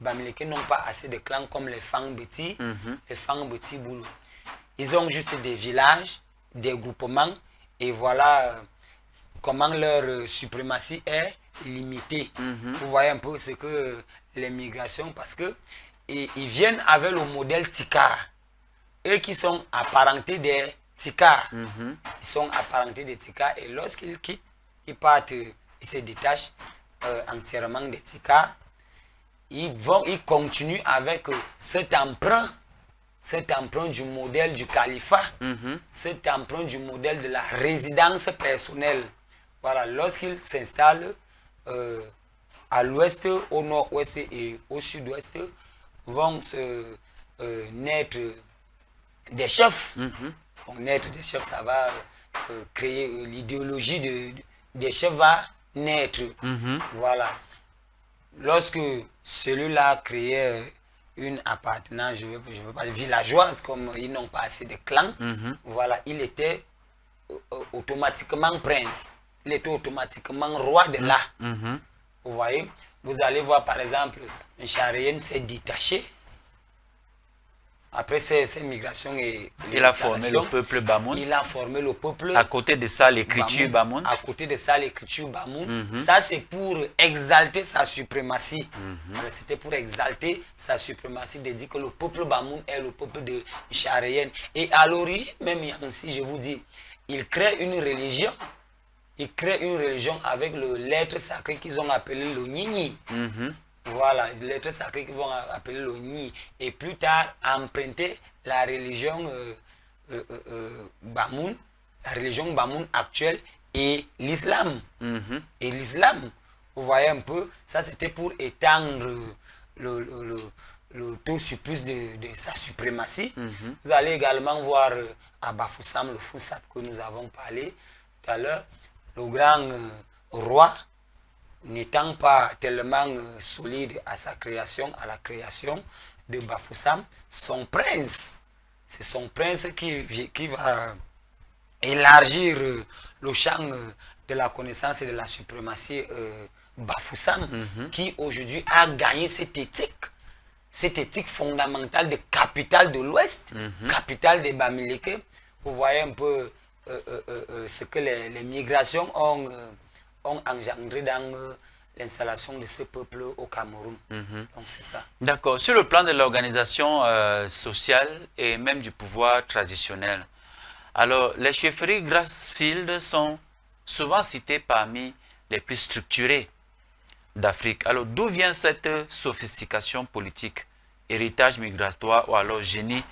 Les Bamileke n'ont pas assez de clans comme les Fangbeti, les Fangbeti Boulou. Ils ont juste des villages, des groupements, et voilà comment leur suprématie est limitée. Vous voyez un peu ce que les migrations, parce que ils viennent avec le modèle Tikar. Eux qui sont apparentés des Tikar. Ils sont apparentés des Tikar, et lorsqu'ils quittent, ils partent, ils se détachent entièrement des Tikar. Ils continuent avec cet emprunt du modèle du califat, cet emprunt du modèle de la résidence personnelle. Voilà, lorsqu'ils s'installent à l'ouest, au nord-ouest et au sud-ouest, vont naître des chefs. Donc, naître des chefs, ça va créer l'idéologie des chefs va naître. Voilà. Lorsque celui-là créait une appartenance, je veux pas villageoise, comme ils n'ont pas assez de clans, voilà, il était automatiquement prince. Il était automatiquement roi de là. Vous voyez, vous allez voir par exemple, un Charien s'est détaché. Après ces migrations et il a formé le peuple Bamoun. Il a formé le peuple. À côté de ça, l'écriture Bamoun. À côté de ça, l'écriture Bamoun. Ça, c'est pour exalter sa suprématie. C'était pour exalter sa suprématie, de dire que le peuple Bamoun est le peuple de Charien. Et à l'origine, même si je vous dis, il crée une religion. ils créent une religion avec le lettre sacré qu'ils ont appelé le Nini. Voilà, le lettre sacré qu'ils vont appeler le Nini. Et plus tard, emprunter la religion Bamoun, la religion Bamoun actuelle et l'islam. Et l'islam, vous voyez un peu, ça c'était pour étendre le taux supplice de sa suprématie. Vous allez également voir à Bafoussam, le Foussat que nous avons parlé tout à l'heure, le grand roi, n'étant pas tellement solide à sa création, à la création de Bafoussam, son prince, c'est son prince qui va élargir le champ de la connaissance et de la suprématie Bafoussam, qui aujourd'hui a gagné cette éthique fondamentale de capitale de l'Ouest, capitale des Bamileke. Vous voyez un peu ce que les migrations ont engendré dans l'installation de ce peuple au Cameroun. Donc c'est ça. D'accord. Sur le plan de l'organisation sociale et même du pouvoir traditionnel, alors les chefferies Grassfield sont souvent citées parmi les plus structurées d'Afrique. Alors d'où vient cette sophistication politique, héritage migratoire ou alors génie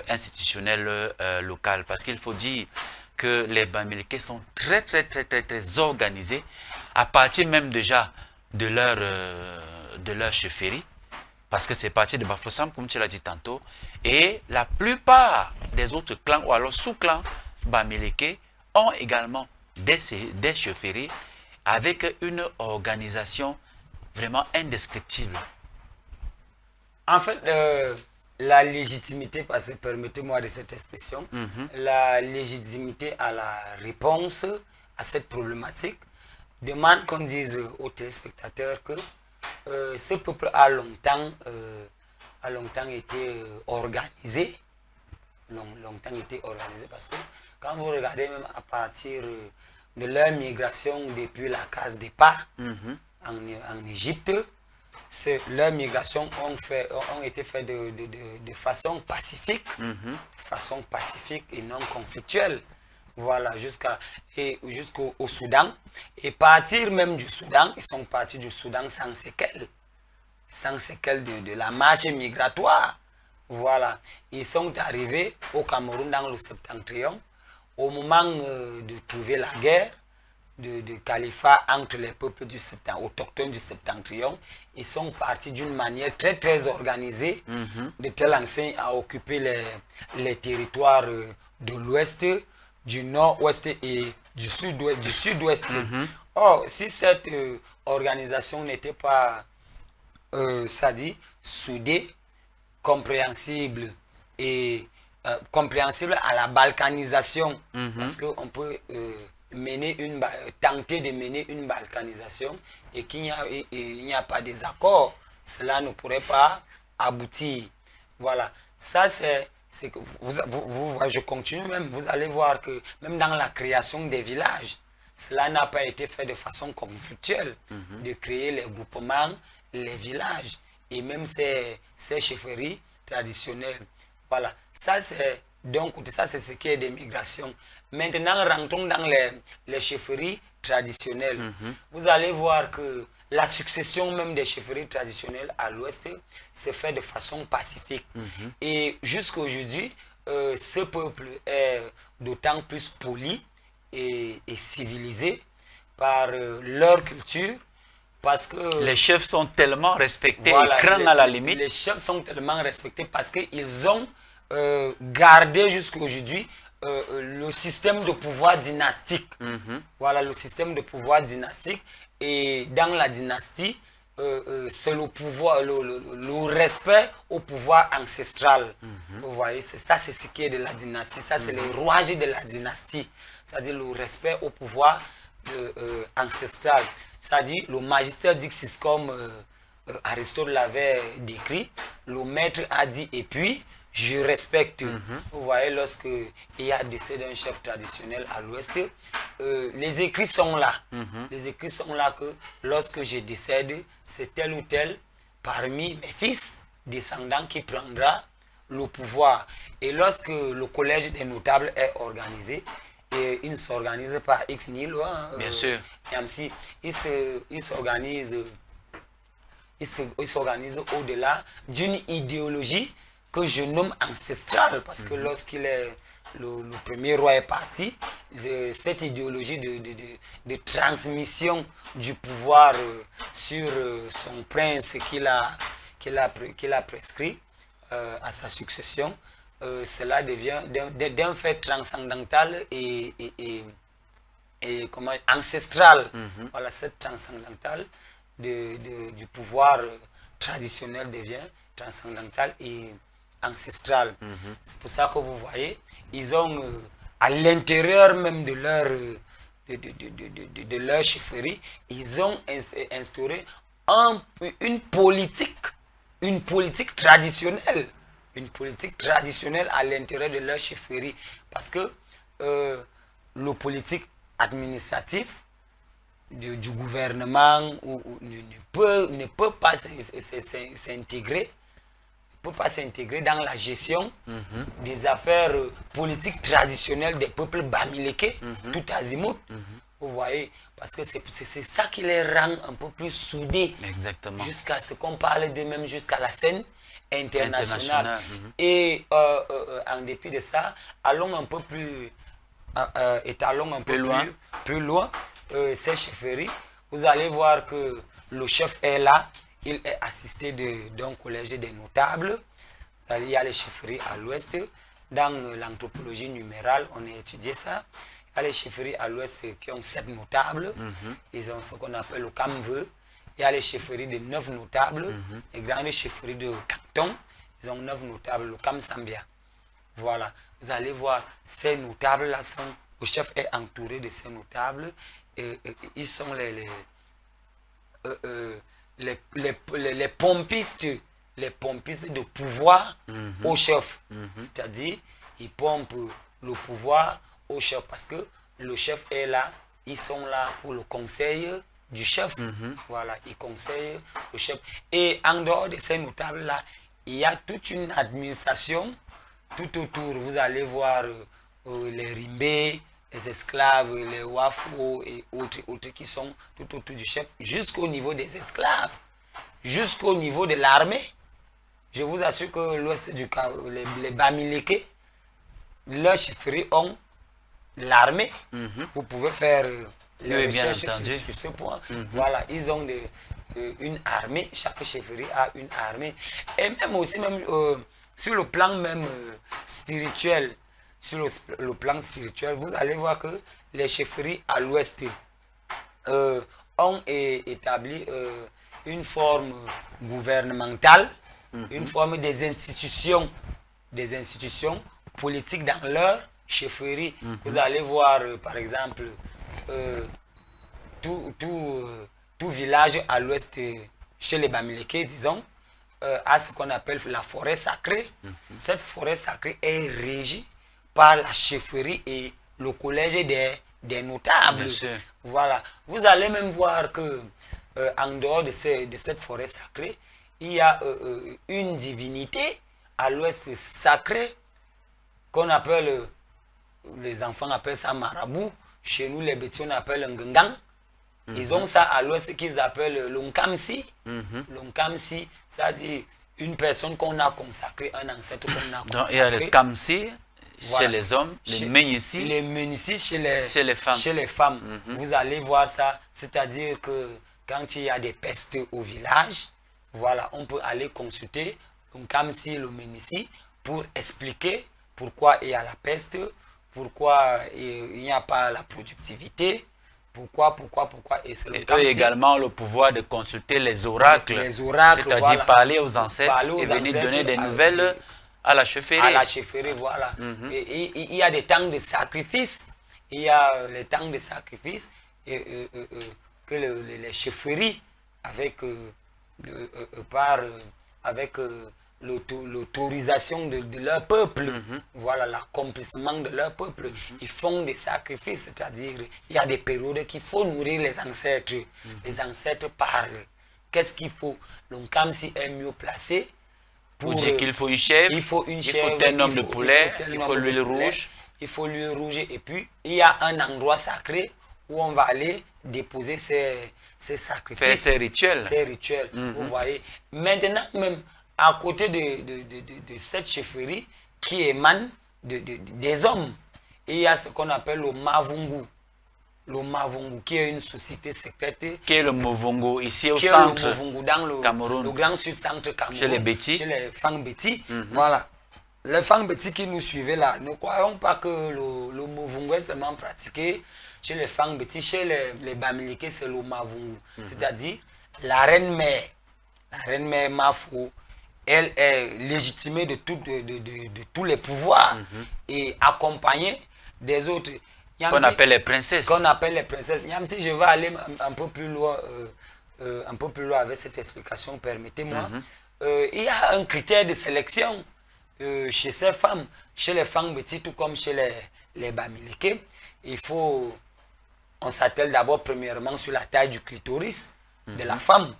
institutionnel local? Parce qu'il faut dire que les Bamileke sont très organisés à partir même déjà de leur chefferie, parce que c'est parti de Bafoussam, comme tu l'as dit tantôt, et la plupart des autres clans ou alors sous-clans Bamileke ont également des chefferies avec une organisation vraiment indescriptible. En fait, la légitimité, parce que permettez-moi de cette expression, la légitimité à la réponse à cette problématique demande qu'on dise aux téléspectateurs que ce peuple a longtemps été organisé. Longtemps été organisé, parce que quand vous regardez même à partir de leur migration depuis la case départ en Égypte, leurs migrations ont été faites de façon pacifique, et non conflictuelle. Voilà, jusqu'au Soudan. Et partir même du Soudan, ils sont partis du Soudan sans séquelles de la marche migratoire. Voilà, ils sont arrivés au Cameroun dans le Septentrion au moment de trouver la guerre de califat entre les peuples autochtones du Septentrion. Ils sont partis d'une manière très organisée, de telle enseigne à occuper les territoires de l'Ouest, du Nord-Ouest et du Sud-Ouest. Or, si cette organisation n'était pas, soudée, compréhensible à la balkanisation, parce qu'on peut tenter de mener une balkanisation et qu'il n'y a pas des accords, cela ne pourrait pas aboutir. Voilà, ça c'est que je continue même, vous allez voir que même dans la création des villages, cela n'a pas été fait de façon conflictuelle, de créer les groupements, les villages et même ces chefferies traditionnelles. Voilà, ça c'est ce qui est des migrations. Maintenant, rentrons dans les chefferies traditionnelles. Vous allez voir que la succession même des chefferies traditionnelles à l'Ouest se fait de façon pacifique. Et jusqu'à aujourd'hui, ce peuple est d'autant plus poli et civilisé par leur culture, parce que les chefs sont tellement respectés, voilà, et craignent à la limite. Les chefs sont tellement respectés parce qu'ils ont gardé jusqu'à aujourd'hui le système de pouvoir dynastique. Voilà, le système de pouvoir dynastique. Et dans la dynastie, c'est le pouvoir, le respect au pouvoir ancestral. Vous voyez, c'est ce qui est de la dynastie. Ça, c'est le rouage de la dynastie. C'est-à-dire le respect au pouvoir ancestral. C'est-à-dire le magistère dixis, comme Aristote l'avait décrit. Le maître a dit et puis je respecte. Vous voyez, lorsque il y a décès d'un chef traditionnel à l'Ouest, les écrits sont là. Les écrits sont là que lorsque je décède, c'est tel ou tel parmi mes fils descendants qui prendra le pouvoir. Et lorsque le collège des notables est organisé, et ils ne s'organisent pas ex nihilo. Bien sûr. Yamsi, ils s'organisent au-delà d'une idéologie que je nomme ancestrale, parce que lorsqu'il est le premier roi est parti, cette idéologie de transmission du pouvoir sur son prince qu'il a prescrit à sa succession, cela devient d'un fait transcendantal et comment, ancestral. Voilà, cette transcendantale du pouvoir traditionnel devient transcendantal et ancestral. C'est pour ça que vous voyez, ils ont à l'intérieur même de leur chefferie, ils ont instauré une politique traditionnelle. Une politique traditionnelle à l'intérieur de leur chefferie. Parce que le politique administratif du gouvernement ne peut pas s'intégrer dans la gestion des affaires politiques traditionnelles des peuples bamileke, tout azimut. Vous voyez, parce que c'est ça qui les rend un peu plus soudés. Exactement. Jusqu'à ce qu'on parle d'eux-mêmes, jusqu'à la scène internationale. Et en dépit de ça, allons un peu plus, étalons un peu plus loin ces chefferies. Vous allez voir que le chef est là, il est assisté d'un collège des notables. Il y a les chefferies à l'ouest. Dans l'anthropologie numérale, on a étudié ça. Il y a les chefferies à l'ouest qui ont 7 notables. Ils ont ce qu'on appelle le Kamveu. Il y a les chefferies de 9 notables, les grandes chefferies de canton, ils ont 9 notables, le Kam Sambia. Voilà, vous allez voir, ces notables-là le chef est entouré de ces notables, et ils sont les pompistes de pouvoir au chef. C'est-à-dire, ils pompent le pouvoir au chef, parce que le chef est là, ils sont là pour le conseil du chef. Voilà, il conseille le chef. Et en dehors de ces notables-là, il y a toute une administration tout autour. Vous allez voir les rimbés, les esclaves, les wafos et autres qui sont tout autour du chef, jusqu'au niveau des esclaves, jusqu'au niveau de l'armée. Je vous assure que l'ouest du les Bamileke, leurs chefferies ont l'armée. Vous pouvez faire les recherches sur ce point. Voilà, ils ont une armée, chaque chefferie a une armée. Et même aussi, sur le plan même spirituel, le plan spirituel, vous allez voir que les chefferies à l'ouest ont établi une forme gouvernementale, une forme des institutions politiques dans leur chefferie. Vous allez voir, par exemple, tout village à l'ouest, chez les Bamileke, disons, a ce qu'on appelle la forêt sacrée. Cette forêt sacrée est régie par la chefferie et le collège des notables. Voilà. Vous allez même voir que en dehors de cette forêt sacrée, il y a une divinité à l'ouest sacrée qu'on appelle, les enfants appellent ça marabout. Chez nous, les Bétions appellent un Ngang. Ils ont ça à l'ouest qu'ils appellent l'Onkamsi. L'Onkamsi, c'est-à-dire une personne qu'on a consacrée, un ancêtre qu'on a consacré. Donc il y a le Kamsi chez les hommes, les Ménissi. Les Ménissi chez les femmes. Chez les femmes. Vous allez voir ça, c'est-à-dire que quand il y a des pestes au village, voilà, on peut aller consulter l'Onkamsi, le Ménissi pour expliquer pourquoi il y a la peste, pourquoi il n'y a pas la productivité, pourquoi. Et eux également le pouvoir de consulter les oracles, c'est-à-dire voilà, parler aux ancêtres et venir donner des nouvelles à la chefferie. À la chefferie, voilà. Et il y a des temps de sacrifice, il y a les temps de sacrifice que les chefferies, avec l'autorisation de leur peuple, voilà, l'accomplissement de leur peuple, ils font des sacrifices, c'est-à-dire il y a des périodes qu'il faut nourrir les ancêtres. Les ancêtres parlent. Qu'est-ce qu'il faut? Donc Kamsi est mieux placé pour dire qu'il faut une chèvre, il faut tel nombre de poulets, il faut l'huile rouge. il faut lui rouger. Et puis, il y a un endroit sacré où on va aller déposer ces sacrifices. Faire ces rituels. Ces rituels, vous voyez. Maintenant, même à côté de cette chefferie qui émane des hommes, il y a ce qu'on appelle le Mavungu. Le Mavungu, qui est une société secrète. Qui est le Mavungu, ici au qui centre est le Mavungu, dans le Cameroun. Le grand sud-centre Cameroun. Chez les Bétis. Chez les Fang Bétis. Voilà. Les Fang Bétis qui nous suivaient là, ne croyons pas que le Mavungu est seulement pratiqué chez les Fang Bétis, chez les Bamileke, c'est le Mavungu. C'est-à-dire la reine mère. La reine mère Mafou, elle est légitimée de tous les pouvoirs et accompagnée des autres. Qu'on appelle les princesses. Qu'on appelle les princesses. Si je vais aller un peu plus loin avec cette explication, permettez-moi. Il y a un critère de sélection chez ces femmes, chez les femmes Bétis, tout comme chez les Bamileke. On s'attelle d'abord premièrement sur la taille du clitoris de la femme.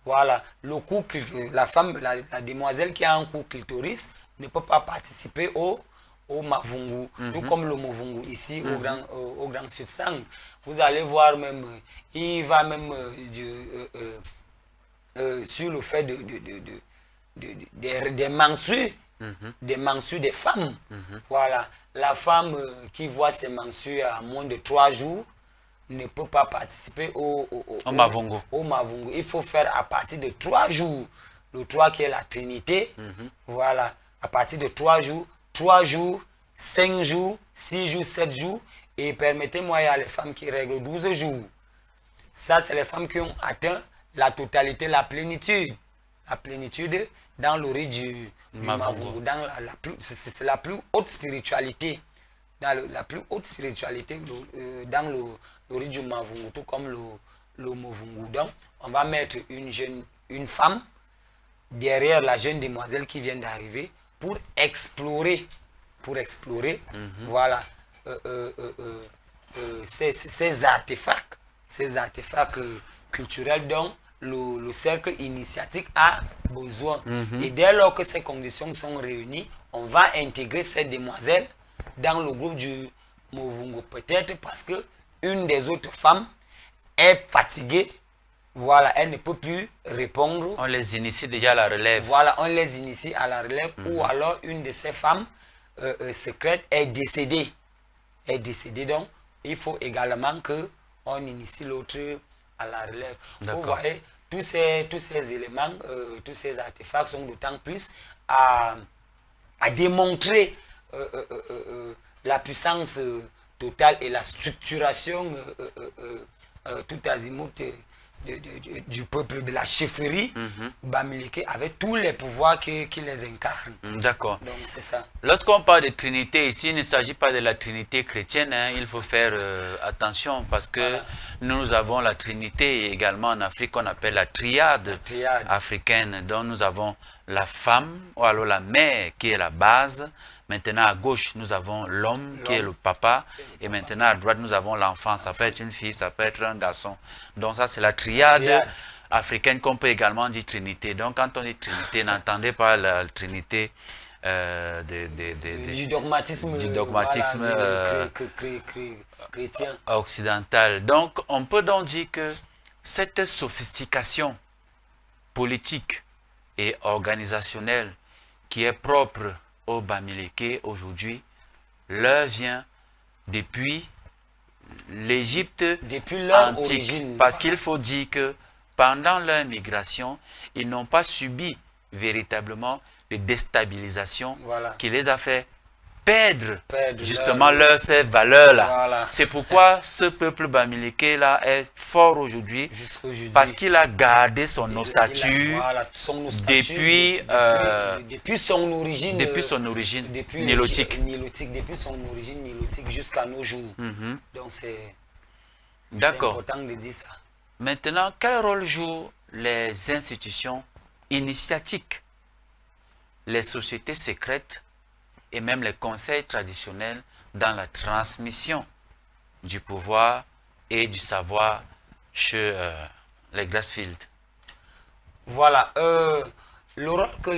Voilà, le cou, la femme, la demoiselle qui a un cou clitoris ne peut pas participer au Mavungu, tout comme le Mavungu ici au Grand Sud-Sang. Vous allez voir même, il va même sur le fait des menstrues, des menstrues des femmes. Voilà, la femme qui voit ses menstrues à moins de 3 jours ne peut pas participer au Mavungu. Il faut faire à partir de 3 jours. Le 3 qui est la Trinité. Voilà, à partir de 3 jours. 3 jours, 5 jours, 6 jours, 7 jours. Et permettez-moi, il y a les femmes qui règlent 12 jours. Ça, c'est les femmes qui ont atteint la totalité, la plénitude. La plénitude dans le rite du Mavungu. C'est la plus haute spiritualité. Dans la plus haute spiritualité dans le rite du Mavungu, tout comme le Mavungu. Donc, on va mettre une femme derrière la jeune demoiselle qui vient d'arriver pour explorer, voilà, ces artefacts culturels dont le cercle initiatique a besoin. Et dès lors que ces conditions sont réunies, on va intégrer cette demoiselle dans le groupe du Mavungu. Peut-être parce que une des autres femmes est fatiguée. Voilà, elle ne peut plus répondre. On les initie déjà à la relève. Voilà, on les initie à la relève. Ou alors une de ces femmes secrètes est décédée. Donc, il faut également qu'on initie l'autre à la relève. Vous voyez, tous ces éléments, tous ces artefacts sont d'autant plus à démontrer la puissance totale et la structuration tout azimut du peuple, de la chefferie Bamileke, avec tous les pouvoirs qui les incarnent. D'accord. Donc c'est ça. Lorsqu'on parle de Trinité ici, il ne s'agit pas de la Trinité chrétienne, hein. Il faut faire attention parce que nous avons la Trinité également en Afrique qu'on appelle la triade africaine. Donc nous avons la femme ou alors la mère qui est la base. Maintenant à gauche nous avons l'homme qui est le papa et maintenant à droite nous avons l'enfant. Ça peut être une fille, ça peut être un garçon. Donc ça c'est la triade africaine qu'on peut également dire Trinité. Donc quand on dit Trinité, n'entendez pas la Trinité du dogmatisme, chrétien occidental. Donc on peut donc dire que cette sophistication politique et organisationnelle qui est propre aux Bamileke aujourd'hui leur vient depuis l'Égypte antique. Origine. Parce qu'il faut dire que pendant leur migration, ils n'ont pas subi véritablement de déstabilisation qui les a fait perdre justement ces valeurs-là. Voilà. C'est pourquoi ce peuple Bamileke-là est fort aujourd'hui, parce qu'il a gardé son ossature depuis son origine nilotique. Depuis son origine nilotique jusqu'à nos jours. Donc c'est important de dire ça. Maintenant, quel rôle jouent les institutions initiatiques, les sociétés secrètes et même les conseils traditionnels dans la transmission du pouvoir et du savoir chez les Grassfield? Voilà, le rôle que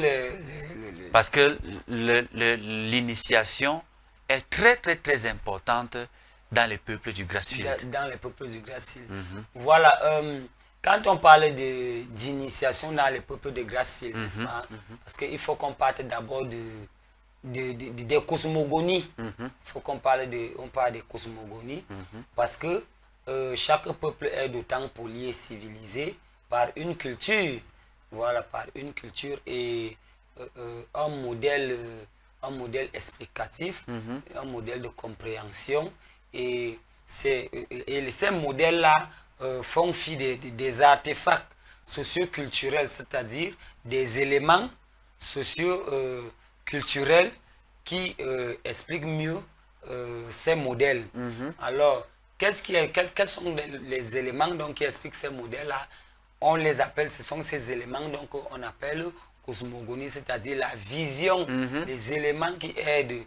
parce que l'initiation est très, très, très importante dans les peuples du Grassfield. Dans les peuples du Grassfield. Voilà, quand on parle d'initiation dans les peuples de Grassfield, n'est-ce pas? Parce qu'il faut qu'on parte d'abord des cosmogonies. Il faut qu'on parle on parle des cosmogonies, parce que chaque peuple est d'autant poli et civilisé par une culture, voilà, par une culture et un modèle explicatif, un modèle de compréhension, et ces modèles-là font fi des artefacts socio-culturels, c'est-à-dire des éléments socio-culturels qui expliquent mieux ces modèles. Alors, quels sont les éléments donc, qui expliquent ces modèles-là? On les appelle, ce sont ces éléments donc on appelle cosmogonie, c'est-à-dire la vision, les éléments qui aident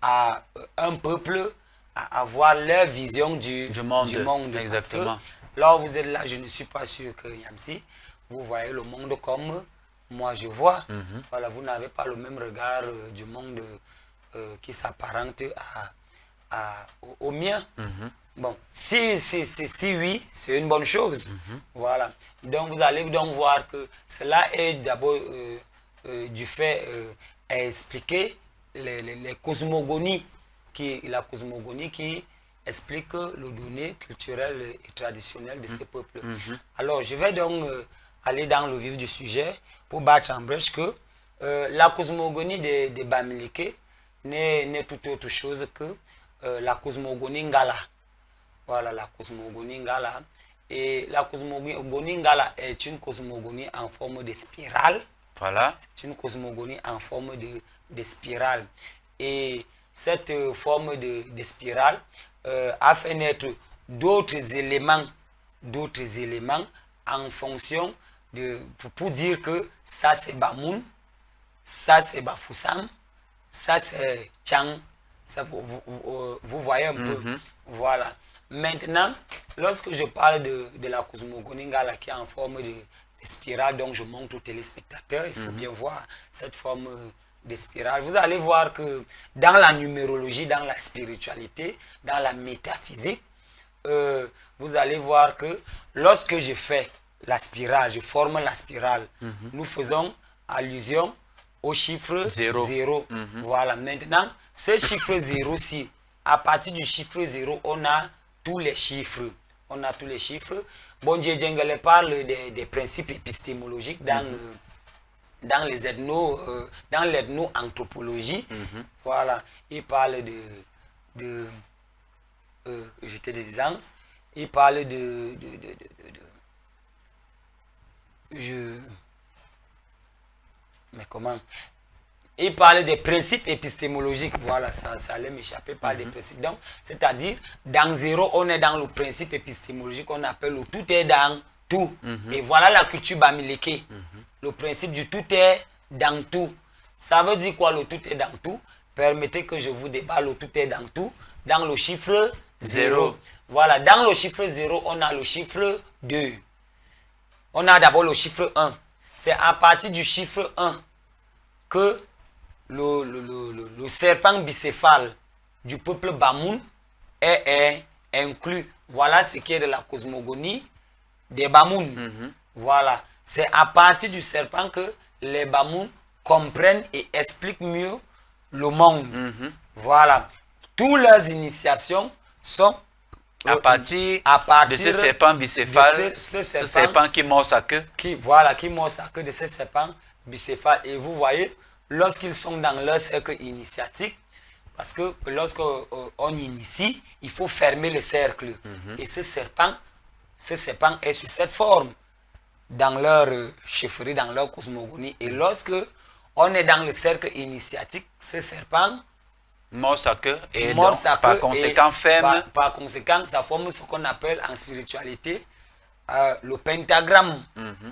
à un peuple à avoir leur vision du monde. Exactement. Parce que là où vous êtes là, je ne suis pas sûr que Yamsi, vous voyez le monde comme moi je vois. Voilà, vous n'avez pas le même regard du monde qui s'apparente au mien. Bon, si oui, c'est une bonne chose. Voilà. Donc vous allez donc voir que cela est d'abord du fait à expliquer les cosmogonies, la cosmogonie qui explique le donné culturel et traditionnel de ces peuples. Alors je vais donc aller dans le vif du sujet pour battre en brèche que la cosmogonie des Bamileke n'est tout autre chose que la cosmogonie Ngala. Voilà, la cosmogonie Ngala. Et la cosmogonie Ngala est une cosmogonie en forme de spirale. Voilà. C'est une cosmogonie en forme de spirale. Et cette forme de spirale a fait naître d'autres éléments en fonction pour dire que ça c'est Bamoun, ça c'est Bafoussam, ça c'est Tchang. Ça, vous voyez un peu. Voilà. Maintenant, lorsque je parle de la cosmogonie Ngala qui est en forme de spirale, donc je montre aux téléspectateurs, il faut bien voir cette forme de spirale. Vous allez voir que dans la numérologie, dans la spiritualité, dans la métaphysique, vous allez voir que lorsque je fais la spirale, je forme la spirale, nous faisons allusion au chiffre 0. Voilà, maintenant, ce chiffre 0-ci, à partir du chiffre 0, on a tous les chiffres. Bon, Djengele parle des principes épistémologiques dans l'ethno-anthropologie. Voilà, il parle j'étais des ans, il parle mais comment? Il parle des principes épistémologiques. Voilà, ça allait m'échapper par des principes. Donc, c'est-à-dire, dans 0, on est dans le principe épistémologique qu'on appelle le tout est dans tout. Et voilà la culture Bamileke. Le principe du tout est dans tout. Ça veut dire quoi, le tout est dans tout? Permettez que je vous déballe le tout est dans tout, dans le chiffre 0. Voilà, dans le chiffre 0, on a le chiffre 2. On a d'abord le chiffre 1. C'est à partir du chiffre 1 que le serpent bicéphale du peuple Bamoun est inclus. Voilà ce qui est de la cosmogonie des Bamoun. Voilà, c'est à partir du serpent que les Bamoun comprennent et expliquent mieux le monde. Voilà, toutes leurs initiations sont à partir de ce serpent bicéphale, ce serpent qui mord sa queue. Qui mord sa queue de ce serpent bicéphale. Et vous voyez, lorsqu'ils sont dans leur cercle initiatique, parce que lorsqu'on initie, il faut fermer le cercle. Et ce serpent est sur cette forme dans leur chefferie, dans leur cosmogonie. Et lorsque on est dans le cercle initiatique, ce serpent mord sa queue et donc, par conséquent ferme. Par conséquent, ça forme ce qu'on appelle en spiritualité le pentagramme.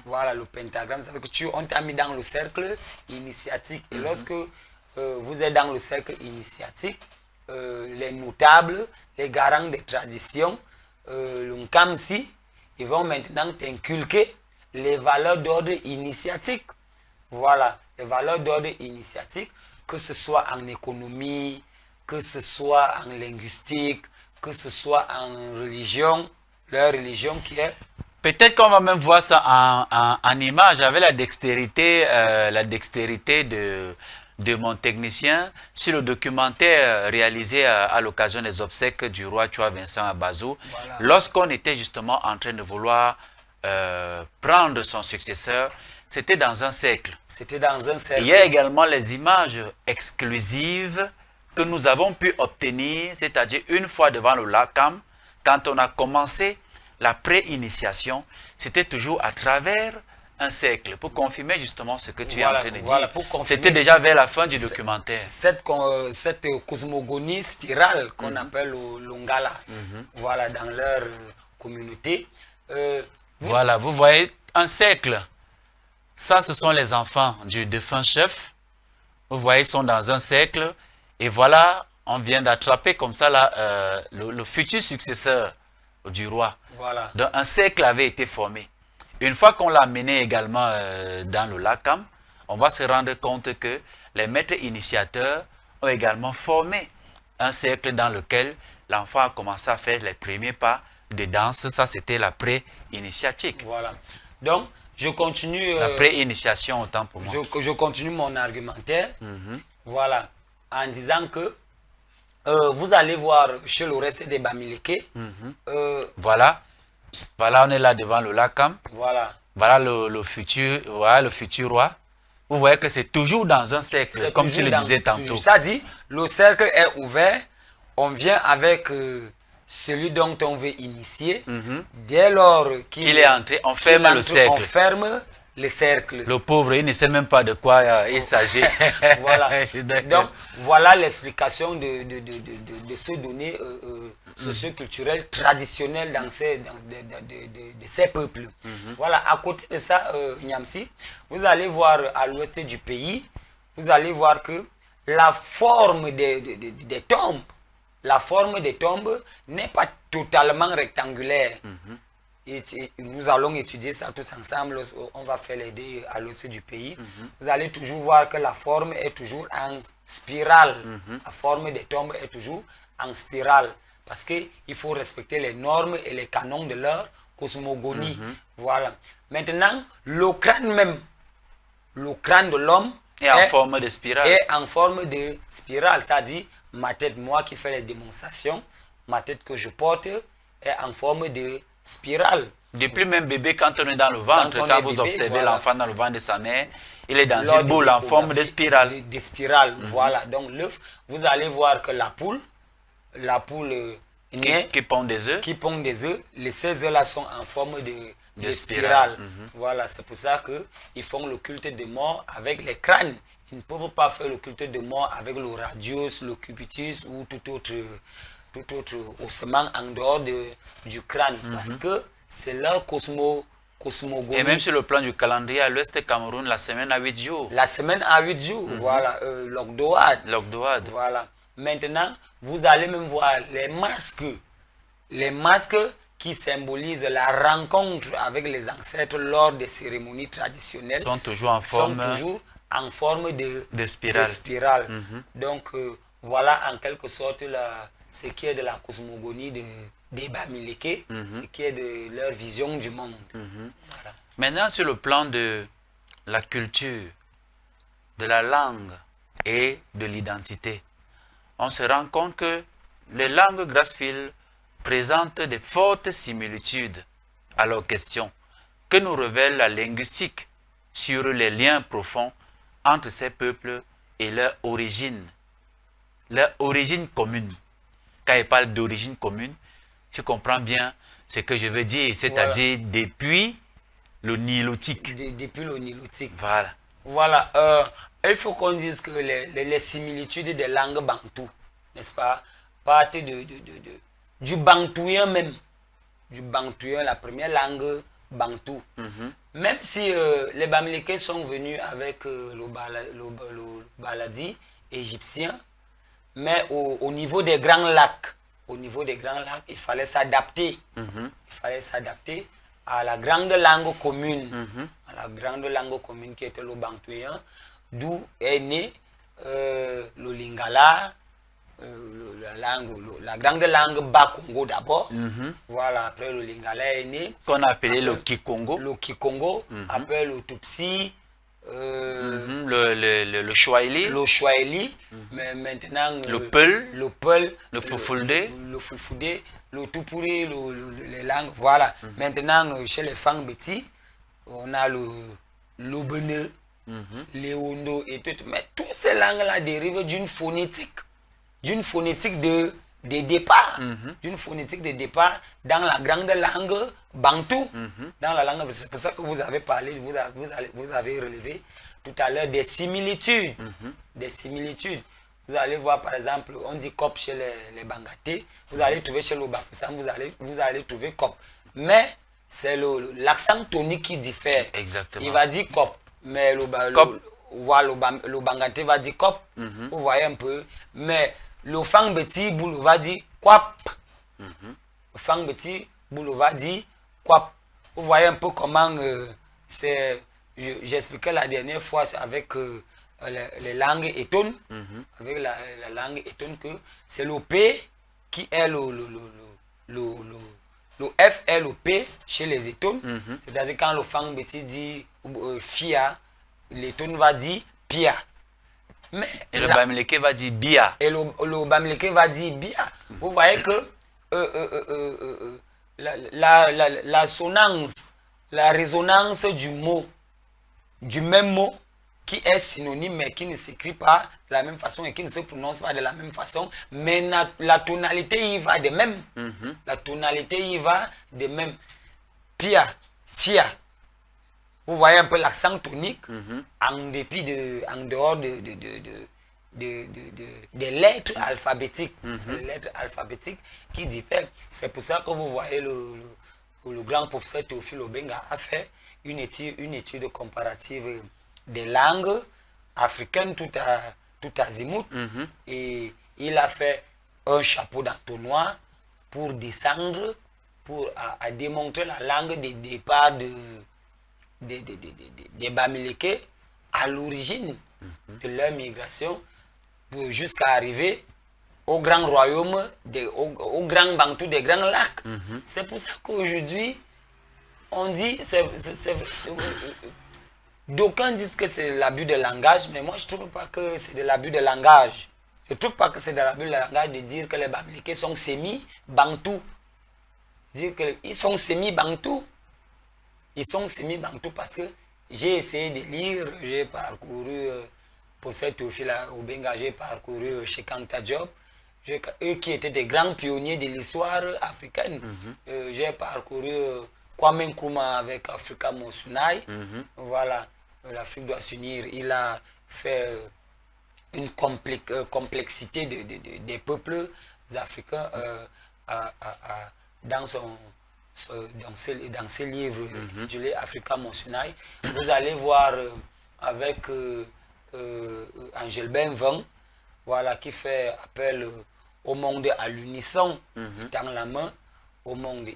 Voilà, le pentagramme, ça veut dire qu'on t'a mis dans le cercle initiatique. Et lorsque vous êtes dans le cercle initiatique, les notables, les garants des traditions, le Nkamsi, ils vont maintenant t'inculquer les valeurs d'ordre initiatique. Voilà, les valeurs d'ordre initiatique, que ce soit en économie, que ce soit en linguistique, que ce soit en religion, leur religion qui est... Peut-être qu'on va même voir ça en image avec la dextérité de mon technicien sur le documentaire réalisé à l'occasion des obsèques du roi Chua Vincent Abazou, voilà. Lorsqu'on était justement en train de vouloir prendre son successeur, c'était dans un cercle. C'était dans un cercle. Il y a également les images exclusives que nous avons pu obtenir, c'est-à-dire une fois devant le LACAM, quand on a commencé la pré-initiation, c'était toujours à travers un cercle, pour confirmer justement ce que tu es en train de dire. C'était déjà vers la fin du documentaire. Cette cosmogonie spirale qu'on appelle le Ngala, voilà, dans leur communauté. Voilà, vous voyez un cercle. Ça, ce sont les enfants du défunt chef. Vous voyez, ils sont dans un cercle. Et voilà, on vient d'attraper comme ça là, le futur successeur du roi. Voilà. Donc, un cercle avait été formé. Une fois qu'on l'a mené également dans le LACAM, on va se rendre compte que les maîtres initiateurs ont également formé un cercle dans lequel l'enfant a commencé à faire les premiers pas de danse. Ça, c'était la pré-initiatique. Voilà. Donc, je continue... la pré-initiation, autant pour moi. Je continue mon argumentaire. Voilà. En disant que vous allez voir chez le reste des Bamileke. Voilà. Voilà, on est là devant le LACAM. Voilà. Voilà le futur roi. Vous voyez que c'est toujours dans un cercle, comme tu le disais tantôt. Ça dit, le cercle est ouvert. On vient avec celui dont on veut initier. Dès lors qu'il est entré, on ferme le cercle. On ferme le cercle. Le pauvre, il ne sait même pas de quoi il s'agit. Voilà. Donc, voilà l'explication de ce donné socio-culturel traditionnel dans de ces peuples. Voilà, à côté de ça, Niamsi, vous allez voir à l'ouest du pays, vous allez voir que la forme des tombes, n'est pas totalement rectangulaire. Et nous allons étudier ça tous ensemble. On va faire les deux à l'ouest du pays. Vous allez toujours voir que la forme est toujours en spirale. La forme des tombes est toujours en spirale. Parce qu'il faut respecter les normes et les canons de leur cosmogonie. Voilà. Maintenant, le crâne même, le crâne de l'homme est en forme de spirale. Est en forme de spirale. C'est-à-dire, ma tête, moi qui fais les démonstrations, ma tête que je porte est en forme de spirale. Depuis même bébé, quand on est dans le ventre, quand vous observez l'enfant dans le ventre de sa mère, il est dans une boule en forme de spirale. De spirale, voilà. Donc l'œuf, vous allez voir que la poule qui pond des œufs. Qui pond des œufs, ces œufs-là sont en forme de spirale. Voilà, c'est pour ça qu'ils font le culte de mort avec les crânes. Ils ne peuvent pas faire le culte de mort avec le radius, le cubitus ou tout autre ossement en dehors du crâne. Parce que c'est leur cosmogonie. Et même sur le plan du calendrier, à l'ouest du Cameroun, la semaine a 8 jours. La semaine a 8 jours, voilà. L'Ogdoad. Voilà. Maintenant, vous allez même voir les masques. Les masques qui symbolisent la rencontre avec les ancêtres lors des cérémonies traditionnelles. Sont toujours en forme de spirale. Donc, voilà en quelque sorte ce qui est de la cosmogonie des Bamileke, ce qui est de leur vision du monde. Voilà. Maintenant, sur le plan de la culture, de la langue et de l'identité, on se rend compte que les langues Grassfield présentent de fortes similitudes à leurs questions que nous révèle la linguistique sur les liens profonds entre ces peuples et leur origine commune. Quand il parle d'origine commune, tu comprends bien ce que je veux dire, c'est-à-dire depuis le Nilotique. Depuis le Nilotique. Voilà. Voilà. Il faut qu'on dise que les similitudes des langues bantoues, n'est-ce pas, partent du bantouien même. Du bantouien, la première langue bantou. Même si les Bamileke sont venus avec le baladi égyptien, mais au niveau des grands lacs, il fallait s'adapter. Il fallait s'adapter à la grande langue commune, qui était le bantouien, d'où est né le lingala, la grande langue Bas-Congo d'abord. Voilà, après le Lingala est né. Qu'on a appelé le Kikongo. Le Kikongo, après le Tutsi. Le Swahili. Le Swahili. Mais maintenant. Le Peul. Le Peul. Le Fulfulde. Le Fulfulde. Le Tupuri, les langues. Voilà. Maintenant, chez les Fang Beti, on a le Bene, Léondo et tout. Mais toutes ces langues-là dérivent d'une phonétique. D'une phonétique de départ. D'une phonétique de départ dans la grande langue bantou. Dans la langue, c'est pour ça que vous avez parlé, vous avez relevé tout à l'heure des similitudes. Des similitudes. Vous allez voir par exemple, on dit cop chez les Bangaté, vous allez trouver chez le Bafoussam, vous allez trouver cop. Mais c'est l'accent tonique qui diffère. Exactement. Il va dire cop, mais le Bangaté va dire cop, vous voyez un peu. Mais le Fang Beti Boulou va dire quap. Le Fang Beti Boulou va dire quap. Vous voyez un peu comment c'est. J'expliquais la dernière fois avec les langues étonnes, avec la langue étonne que c'est le P qui est le F est le P chez les étonnes. C'est-à-dire quand le Fang Beti dit Fia, l'étonne va dire Pia. Mais et le Bamileke va dire Bia. Et le Bamileke va dire Bia. Vous voyez que l'assonance, la résonance du mot, du même mot, qui est synonyme mais qui ne s'écrit pas de la même façon et qui ne se prononce pas de la même façon, mais la tonalité y va de même. La tonalité y va de même. Pia, Fia. Vous voyez un peu l'accent tonique en dehors des lettres alphabétiques. C'est les lettres alphabétiques qui diffèrent. C'est pour ça que vous voyez le grand professeur Théophile Obenga a fait une étude comparative des langues africaines tout azimut. Et il a fait un chapeau d'entonnoir pour descendre, à démontrer la langue des départs des Bamileke à l'origine de leur migration jusqu'à arriver au grand royaume, au grand Bantou des grands lacs. C'est pour ça qu'aujourd'hui, on dit, d'aucuns disent que c'est l'abus de langage, mais moi je ne trouve pas que c'est de l'abus de langage. Je ne trouve pas que c'est de l'abus de langage de dire que les Bamileke sont semi-Bantou. Dire qu'ils sont semi-Bantou. Ils sont semi-Bantou parce que j'ai essayé de lire, j'ai parcouru, pour cette Théophile Obenga, j'ai parcouru chez Kanta Diop, eux qui étaient des grands pionniers de l'histoire africaine. J'ai parcouru Kwame Nkrumah avec Africa Monsunai. Voilà, l'Afrique doit s'unir. Il a fait une complexité des peuples africains dans ses livres intitulés Africa Monsunai. Vous allez voir avec Angel Benvin, voilà, qui fait appel au monde à l'unisson, dans la main au monde.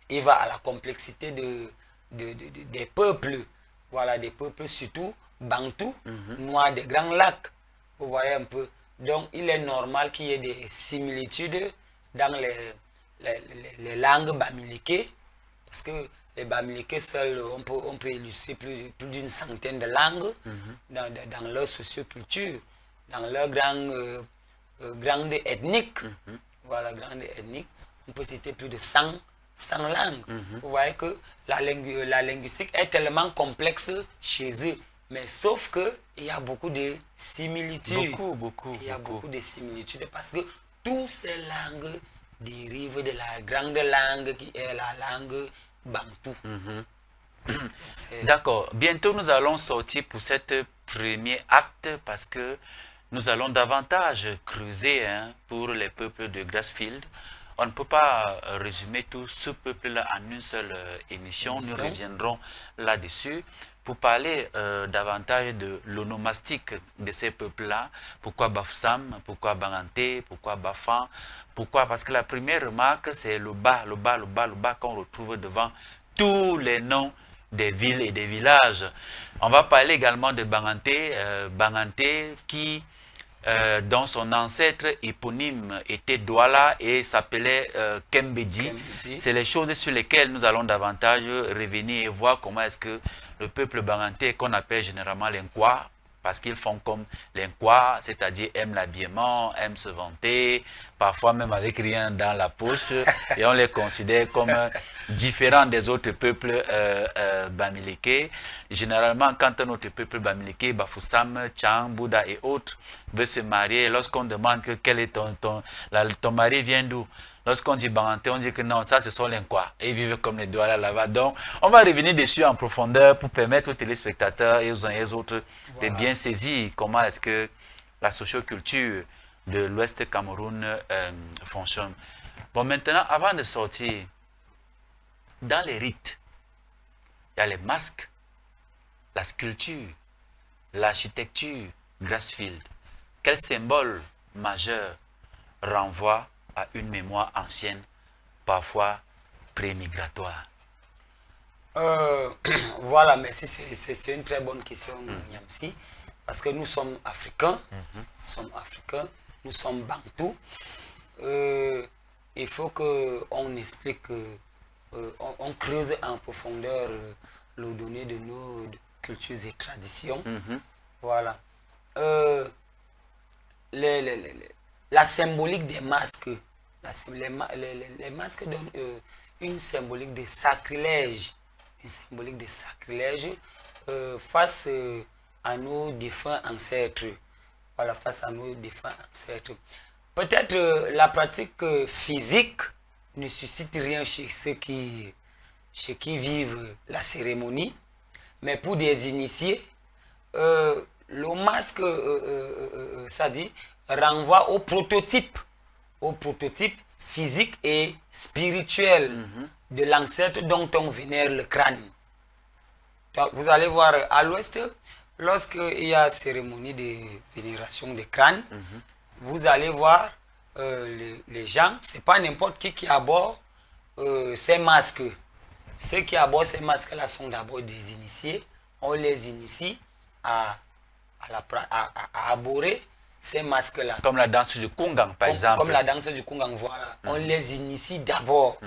Il va à la complexité des peuples, voilà, des peuples surtout Bantou, noirs des grands lacs. Vous voyez un peu. Donc il est normal qu'il y ait des similitudes dans les langues bamileke, parce que les Bamileke seuls, on peut illustrer plus d'une centaine de langues dans leur socioculture, dans leur grande ethnique. Voilà, grande ethnique. On peut citer plus de 100 langues. Vous voyez que la linguistique est tellement complexe chez eux, mais sauf qu'il y a beaucoup de similitudes. Il y a beaucoup de similitudes parce que toutes ces langues dérivent de la grande langue qui est la langue bantou. D'accord. Bientôt, nous allons sortir pour cet premier acte parce que nous allons davantage creuser pour les peuples de Grassfield. On ne peut pas résumer tout ce peuple-là en une seule émission. Nous reviendrons là-dessus pour parler davantage de l'onomastique de ces peuples-là. Pourquoi Bafoussam, pourquoi Banganté, pourquoi Bafan, pourquoi? Parce que la première remarque, c'est le bas qu'on retrouve devant tous les noms des villes et des villages. On va parler également de Banganté, Banganté qui dont son ancêtre éponyme était Douala et s'appelait Kembedi. C'est les choses sur lesquelles nous allons davantage revenir et voir comment est-ce que le peuple bangantais, qu'on appelle généralement l'Inkwa, parce qu'ils font comme l'Inkwa, c'est-à-dire aiment l'habillement, aiment se vanter, parfois même avec rien dans la poche, et on les considère comme différents des autres peuples bamileke. Généralement, quand un autre peuple bamileke, Bafoussam, Tchang, Bouddha et autres, veut se marier, lorsqu'on demande que quel est ton mari vient d'où? Lorsqu'on dit Banganté, on dit que non, ça ce sont les Nkwa. Et ils vivent comme les Douala là-bas. Donc, on va revenir dessus en profondeur pour permettre aux téléspectateurs et aux uns et aux autres de bien saisir comment est-ce que la socioculture de l'Ouest Cameroun fonctionne. Bon, maintenant, avant de sortir, dans les rites, il y a les masques, la sculpture, l'architecture, Grassfield. Quel symbole majeur renvoie à une mémoire ancienne, parfois prémigratoire? Voilà, merci. C'est une très bonne question, Yamsi, parce que nous sommes africains, nous sommes bantous. Il faut qu'on explique, on creuse en profondeur le donné de nos cultures et traditions. Voilà. La symbolique des masques, les masques donnent une symbolique de sacrilège, face à nos défunts ancêtres. Voilà, face à nos défunts ancêtres. Peut-être la pratique physique ne suscite rien chez ceux qui vivent la cérémonie, mais pour des initiés, le masque, ça dit, renvoie au prototype physique et spirituel de l'ancêtre dont on vénère le crâne. Donc, vous allez voir à l'ouest, lorsqu'il y a cérémonie de vénération des crânes, vous allez voir les gens, c'est pas n'importe qui aborde ces masques. Ceux qui abordent ces masques-là sont d'abord des initiés. On les initie à aborder ces masques-là. Comme la danse du Kungang, par exemple. Comme la danse du Kungang, voilà. On les initie d'abord,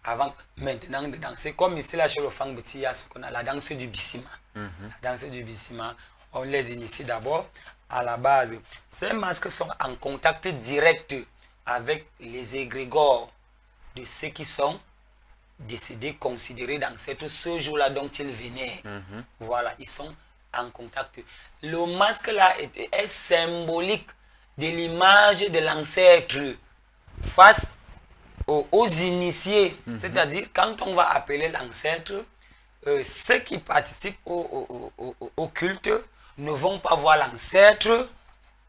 avant maintenant de danser. Comme ici, là, chez le Fang Beti, il y a ce qu'on a, la danse du Bissima. La danse du Bissima, on les initie d'abord à la base. Ces masques sont en contact direct avec les égrégores de ceux qui sont décédés, considérés dans ce jour-là dont ils venaient. Voilà, ils sont en contact. Le masque là est symbolique de l'image de l'ancêtre face aux initiés. C'est-à-dire, quand on va appeler l'ancêtre, ceux qui participent au culte ne vont pas voir l'ancêtre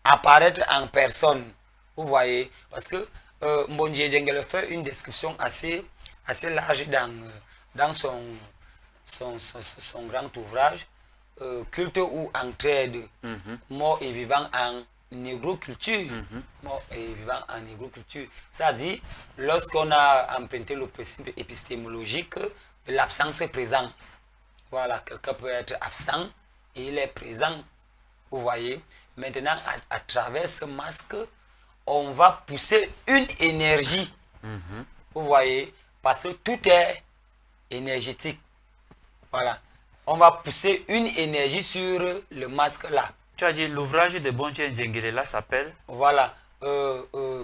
apparaître en personne. Vous voyez, parce que Mbondje Djengele fait une description assez large dans son grand ouvrage, Culte ou entraide, mort et vivant en négroculture. Mort et vivant en négroculture. C'est-à-dire, lorsqu'on a emprunté le principe épistémologique de l'absence-présence. Voilà, quelqu'un peut être absent et il est présent. Vous voyez, maintenant, à travers ce masque, on va pousser une énergie. Vous voyez, parce que tout est énergétique. Voilà. On va pousser une énergie sur le masque là. Tu as dit l'ouvrage de Mbondje Djengele là s'appelle? Voilà.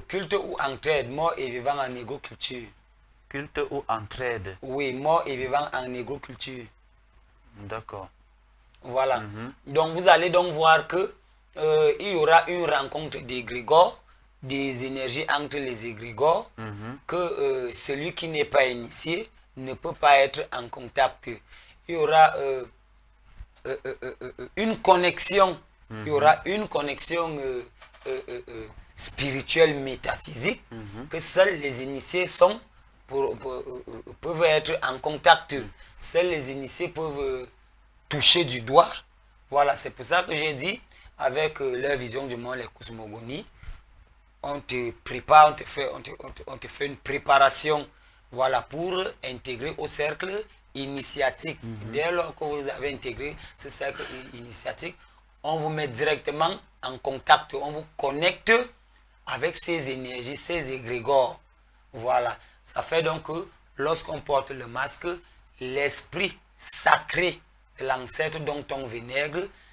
Culte ou entraide, mort et vivant en négroculture. Culte ou entraide? Oui, mort et vivant en négroculture. D'accord. Voilà. Donc vous allez donc voir que il y aura une rencontre des égrégores, des énergies entre les égrégores, que celui qui n'est pas initié ne peut pas être en contact. Il y aura une connexion, il y aura une connexion spirituelle, métaphysique, que seuls les initiés peuvent être en contact. Seuls les initiés peuvent toucher du doigt. Voilà, c'est pour ça que j'ai dit, avec leur vision du monde, les cosmogonies, on te prépare, on te fait une préparation, voilà, pour intégrer au cercle initiatique. Dès lors que vous avez intégré ce cercle initiatique, on vous met directement en contact, on vous connecte avec ces énergies, ces égrégores. Voilà. Ça fait donc que lorsqu'on porte le masque, l'esprit sacré de l'ancêtre dont on vénère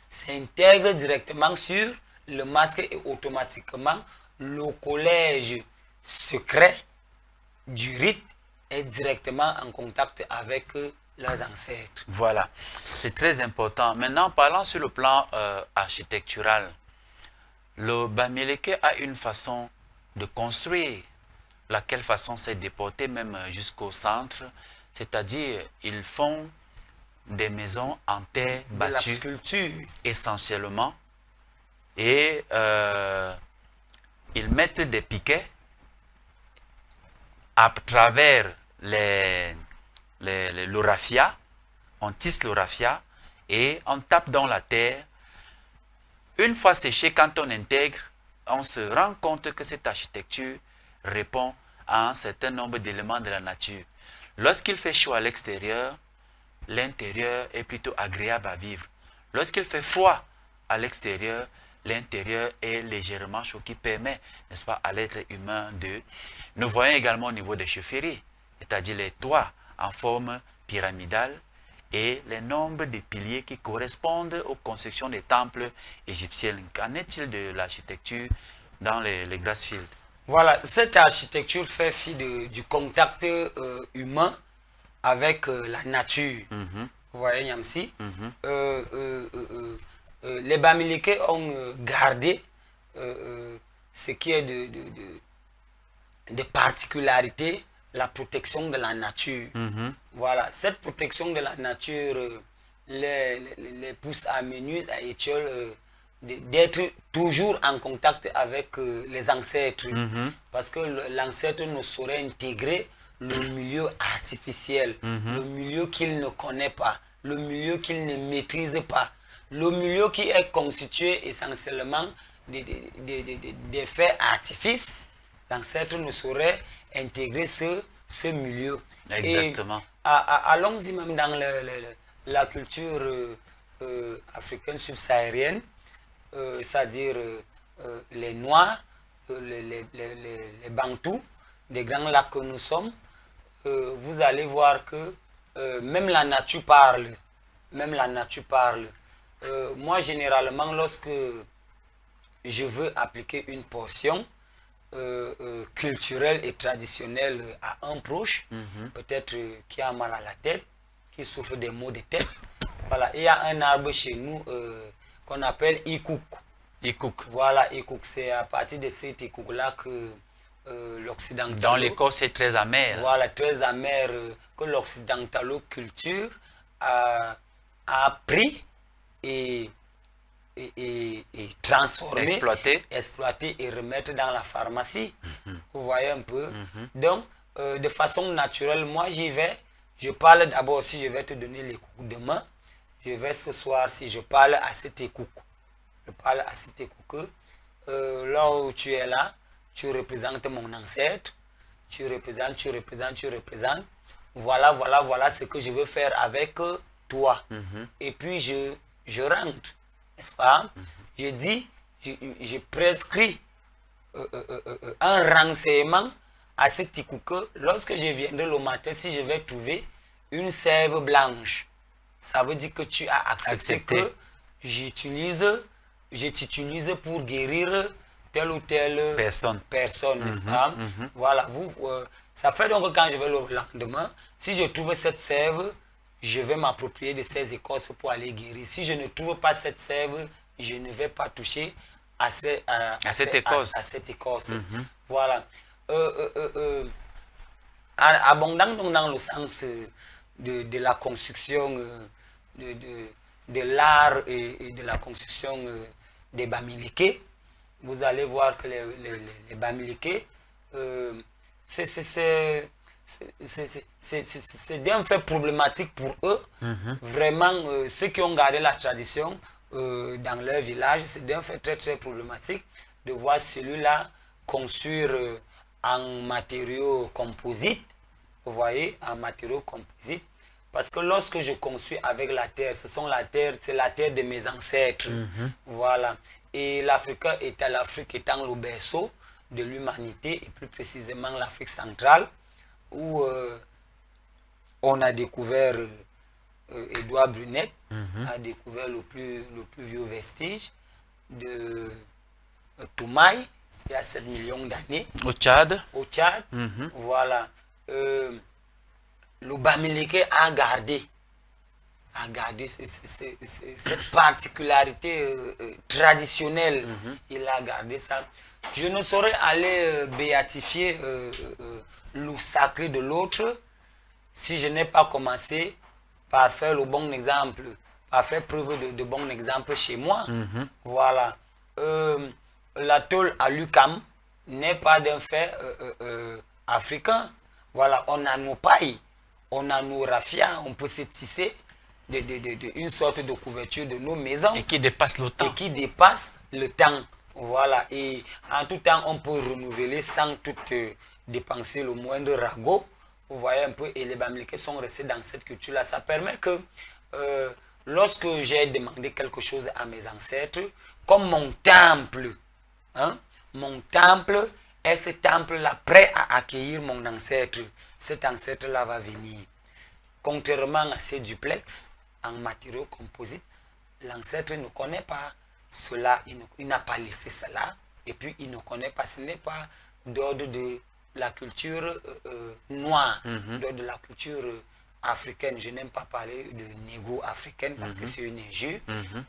s'intègre directement sur le masque et automatiquement le collège secret du rite est directement en contact avec leurs ancêtres. Voilà, c'est très important. Maintenant, parlant sur le plan architectural, le Bamileke a une façon de construire, laquelle façon s'est déportée même jusqu'au centre, c'est-à-dire ils font des maisons en terre battue, la sculpture essentiellement, et ils mettent des piquets à travers le raffia, on tisse le raffia et on tape dans la terre. Une fois séché, quand on intègre, on se rend compte que cette architecture répond à un certain nombre d'éléments de la nature. Lorsqu'il fait chaud à l'extérieur, l'intérieur est plutôt agréable à vivre. Lorsqu'il fait froid à l'extérieur, l'intérieur est légèrement chaud, qui permet, n'est-ce pas, à l'être humain de... Nous voyons également au niveau des chefferies, c'est-à-dire les toits en forme pyramidale et les nombres de piliers qui correspondent aux constructions des temples égyptiens. Qu'en est-il de l'architecture dans les Grassfields? Voilà, cette architecture fait fi du contact humain avec la nature. Vous voyez, Niamsi? Les Bamileke ont gardé ce qui est de particularité, la protection de la nature. Voilà, cette protection de la nature les pousse à Ménus, à Étiole, d'être toujours en contact avec les ancêtres. Parce que l'ancêtre ne saurait intégrer le milieu artificiel, le milieu qu'il ne connaît pas, le milieu qu'il ne maîtrise pas, le milieu qui est constitué essentiellement des faits artifices. L'ancêtre ne saurait intégrer ce milieu. Exactement. Allons-y même dans la culture africaine subsaharienne, c'est-à-dire les Noirs, les Bantous, des grands lacs que nous sommes, vous allez voir que même la nature parle. Même la nature parle. Moi, généralement, lorsque je veux appliquer une portion culturelle et traditionnelle à un proche, peut-être qui a mal à la tête, qui souffre des maux de tête, voilà, il y a un arbre chez nous qu'on appelle ikouk. Ikouk. Voilà, ikouk, c'est à partir de cet ikouk-là que l'occidentalo... Dans l'écorce, c'est très amer. Voilà, très amer, que l'occidentalo-culture a pris et transformer, exploiter et remettre dans la pharmacie. Vous voyez un peu. Donc, de façon naturelle, moi j'y vais. Je parle d'abord, si je vais te donner les coups demain, je vais ce soir, si je parle à cet écouk. Je parle à cet écouk. Là où tu es là, tu représentes mon ancêtre. Tu représentes. Voilà ce que je veux faire avec toi. Et puis je rentre. N'est-ce pas? Je dis, je prescris un renseignement à cet écouk que lorsque je viendrai le matin, si je vais trouver une sève blanche, ça veut dire que tu as accepté que je t'utilise pour guérir telle ou telle personne, n'est-ce pas? Voilà, ça fait donc que quand je vais le lendemain, si je trouve cette sève, je vais m'approprier de ces écorces pour aller guérir. Si je ne trouve pas cette sève, je ne vais pas toucher à cette écorce. Voilà. Abondant donc dans le sens de la construction de l'art et de la construction des Bamileke, vous allez voir que les Bamileke, c'est un fait problématique pour eux. Vraiment, ceux qui ont gardé la tradition dans leur village, c'est un fait très très problématique de voir celui-là construire en matériaux composites. Vous voyez, en matériaux composites. Parce que lorsque je construis avec la terre, c'est la terre de mes ancêtres. Voilà. et l'Afrique étant le berceau de l'humanité, et plus précisément l'Afrique centrale, où on a découvert, Édouard Brunet a découvert le plus vieux vestige de Toumaï, il y a 7 millions d'années. Au Tchad. Au Tchad, voilà. Le Bamileke a gardé cette particularité traditionnelle. Il a gardé ça. Je ne saurais aller béatifier le sacré de l'autre si je n'ai pas commencé par faire le bon exemple, par faire preuve de bon exemple chez moi. Voilà. La tôle à l'UQAM n'est pas d'un fait africain. Voilà, on a nos pailles, on a nos raffias, on peut se tisser une sorte de couverture de nos maisons. Et qui dépasse le temps. Et qui dépasse le temps. Voilà, et en tout temps, on peut renouveler sans tout dépenser le moindre ragot. Vous voyez un peu, et les Bamileke sont restés dans cette culture-là. Ça permet que lorsque j'ai demandé quelque chose à mes ancêtres, comme mon temple est ce temple-là prêt à accueillir mon ancêtre, cet ancêtre-là va venir. Contrairement à ces duplex en matériaux composites, l'ancêtre ne connaît pas cela, il n'a pas laissé cela, et puis il ne connaît pas, ce n'est pas d'ordre de la culture noire, d'ordre de la culture africaine. Je n'aime pas parler de négro-africaine parce que c'est une injure.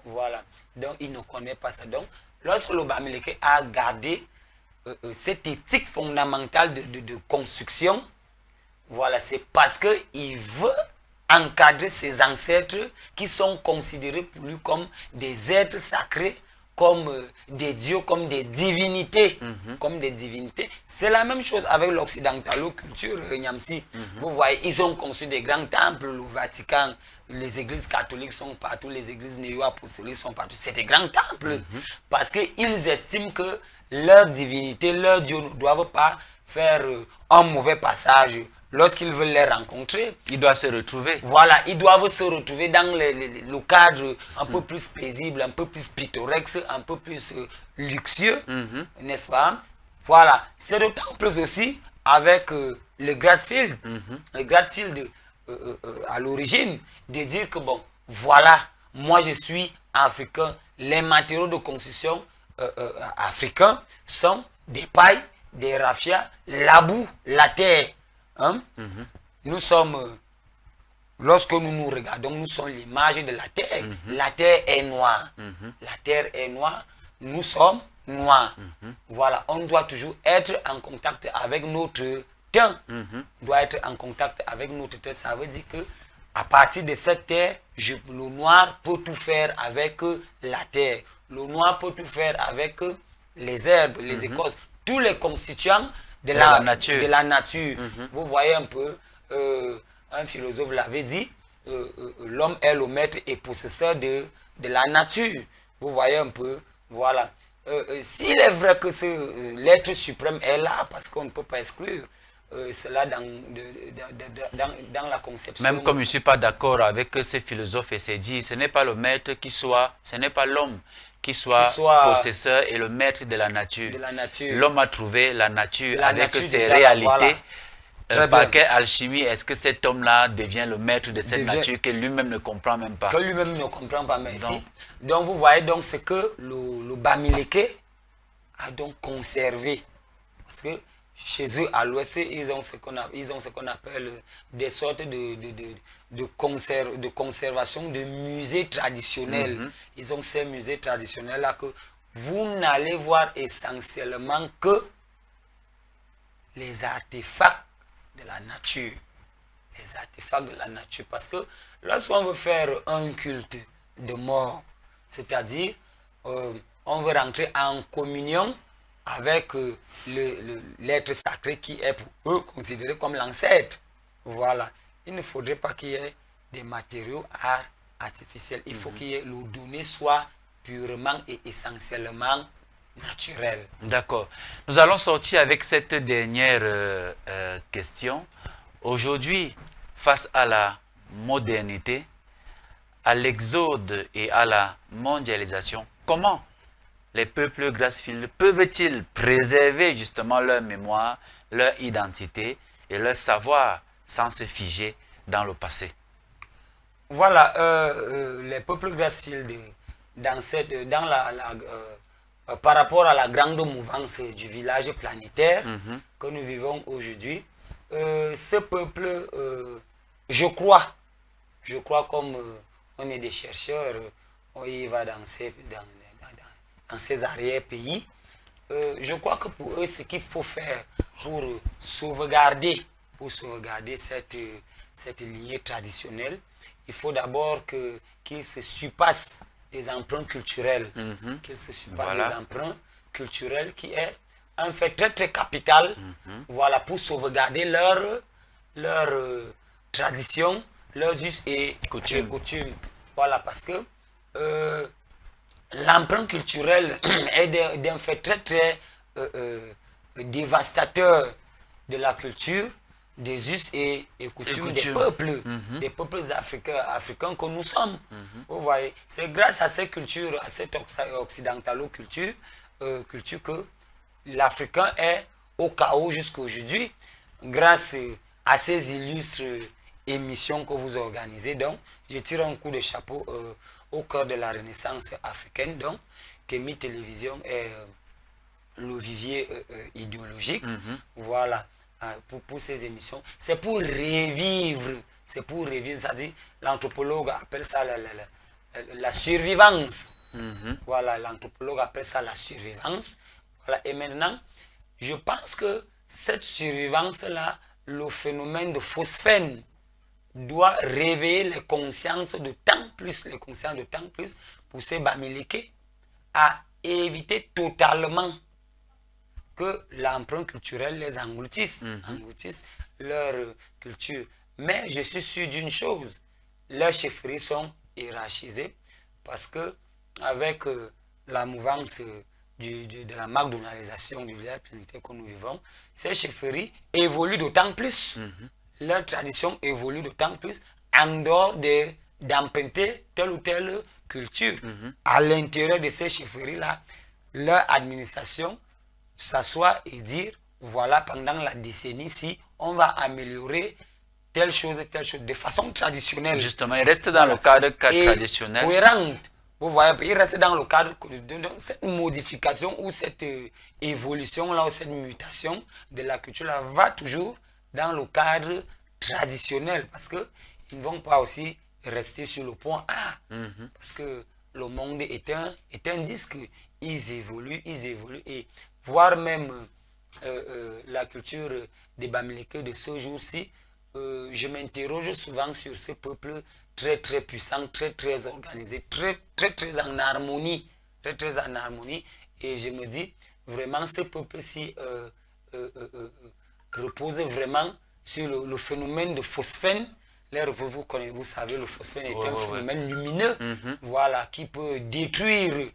Voilà, donc il ne connaît pas ça. Donc, lorsque le Bamileke a gardé cette éthique fondamentale de construction, voilà, c'est parce qu'il veut encadrer ses ancêtres qui sont considérés pour lui comme des êtres sacrés, comme des dieux, comme des divinités. C'est la même chose avec l'occidentalo-culture, Nyamsi. Vous voyez, ils ont construit des grands temples, le Vatican, les églises catholiques sont partout, les églises néo-apostoliques sont partout. C'est des grands temples parce qu'ils estiment que leur divinité, leur dieu ne doivent pas faire un mauvais passage. Lorsqu'ils veulent les rencontrer, ils doivent se retrouver. Voilà, ils doivent se retrouver dans le cadre un peu plus paisible, un peu plus pittoresque, un peu plus luxueux, n'est-ce pas? Voilà, c'est d'autant plus aussi avec le Grassfield. Le Grassfield, à l'origine, de dire que bon, voilà, moi je suis africain. Les matériaux de construction africains sont des pailles, des raffias, la boue, la terre. Nous sommes, lorsque nous nous regardons, nous sommes l'image de la terre. La terre est noire. La terre est noire. Nous sommes noirs. Voilà, on doit toujours être en contact avec notre teint. On doit être en contact avec notre teint. Ça veut dire que à partir de cette terre, le noir peut tout faire avec la terre. Le noir peut tout faire avec les herbes, les écorces, tous les constituants de la nature. Vous voyez un peu, un philosophe l'avait dit, l'homme est le maître et possesseur de la nature. Vous voyez un peu, voilà. S'il est vrai que l'être suprême est là, parce qu'on ne peut pas exclure cela dans la conception. Même comme je ne suis pas d'accord avec ces philosophes et ces dits, ce n'est pas le maître qui soit, ce n'est pas l'homme qui soit possesseur et le maître de la nature. L'homme a trouvé la nature avec ses réalités. Par quelle alchimie est-ce que cet homme-là devient le maître de cette nature que lui-même ne comprend même pas? Que lui-même ne comprend pas, merci. Donc vous voyez, donc c'est que le Bamileke a donc conservé. Parce que chez eux, à l'ouest, ils ont ce qu'on appelle des sortes de conservation de musées traditionnels. Ils ont ces musées traditionnels-là que vous n'allez voir essentiellement que les artefacts de la nature. Les artefacts de la nature. Parce que lorsqu'on veut faire un culte de mort, c'est-à-dire on veut rentrer en communion avec l'être sacré qui est pour eux considéré comme l'ancêtre. Voilà. Il ne faudrait pas qu'il y ait des matériaux artificiels. Il faut que le donné soit purement et essentiellement naturel. D'accord. Nous allons sortir avec cette dernière question. Aujourd'hui, face à la modernité, à l'exode et à la mondialisation, comment les peuples Grassfield peuvent-ils préserver justement leur mémoire, leur identité et leur savoir sans se figer dans le passé? Voilà, les peuples Grassfield, par rapport à la grande mouvance du village planétaire que nous vivons aujourd'hui, ce peuple, je crois comme on est des chercheurs, on y va dans ces arrière-pays, je crois que pour eux, ce qu'il faut faire pour sauvegarder cette lignée traditionnelle, il faut d'abord qu'ils se surpassent des emprunts culturels, Voilà. des emprunts culturels qui est un fait très très capital, voilà, pour sauvegarder leur tradition, leurs us et coutumes. Voilà, parce que l'emprunt culturel est d'un fait très très dévastateur de la culture, des us et coutumes des peuples africains que nous sommes. Vous voyez, c'est grâce à ces cultures, à cette occidentalo-culture que l'Africain est au chaos jusqu'à aujourd'hui, grâce à ces illustres émissions que vous organisez. Donc, je tire un coup de chapeau au cœur de la Renaissance africaine, donc, Kémy Télévision est le vivier idéologique. Voilà. Pour ces émissions, c'est pour revivre, c'est-à-dire l'anthropologue appelle ça la survivance. Voilà, l'anthropologue appelle ça la survivance. Voilà, et maintenant, je pense que cette survivance-là, le phénomène de phosphène doit réveiller les consciences de tant plus, pour ces Bamileke à éviter totalement que l'emprunt culturel les engloutisse, leur culture. Mais je suis sûr d'une chose, leurs chefferies sont hiérarchisées parce que avec la mouvance de la McDonaldisation du village planétaire que nous vivons, ces chefferies évoluent d'autant plus. Leur tradition évolue d'autant plus en dehors d'emprunter telle ou telle culture. À l'intérieur de ces chefferies-là, leur administration s'asseoir et dire, voilà, pendant la décennie-ci, on va améliorer telle chose, de façon traditionnelle. Justement, il reste dans le cadre traditionnel. Cohérente. Vous voyez, il reste dans le cadre de cette modification ou cette évolution-là, ou cette mutation de la culture-là va toujours dans le cadre traditionnel parce qu'ils ne vont pas aussi rester sur le point A. Parce que le monde est un disque. Ils évoluent et voire même la culture des Bamileke de ce jour-ci, je m'interroge souvent sur ce peuple très très puissant, très très organisé, très en harmonie, et je me dis vraiment ce peuple-ci repose vraiment sur le phénomène de phosphène. Vous savez, le phosphène est un phénomène lumineux, voilà, qui peut détruire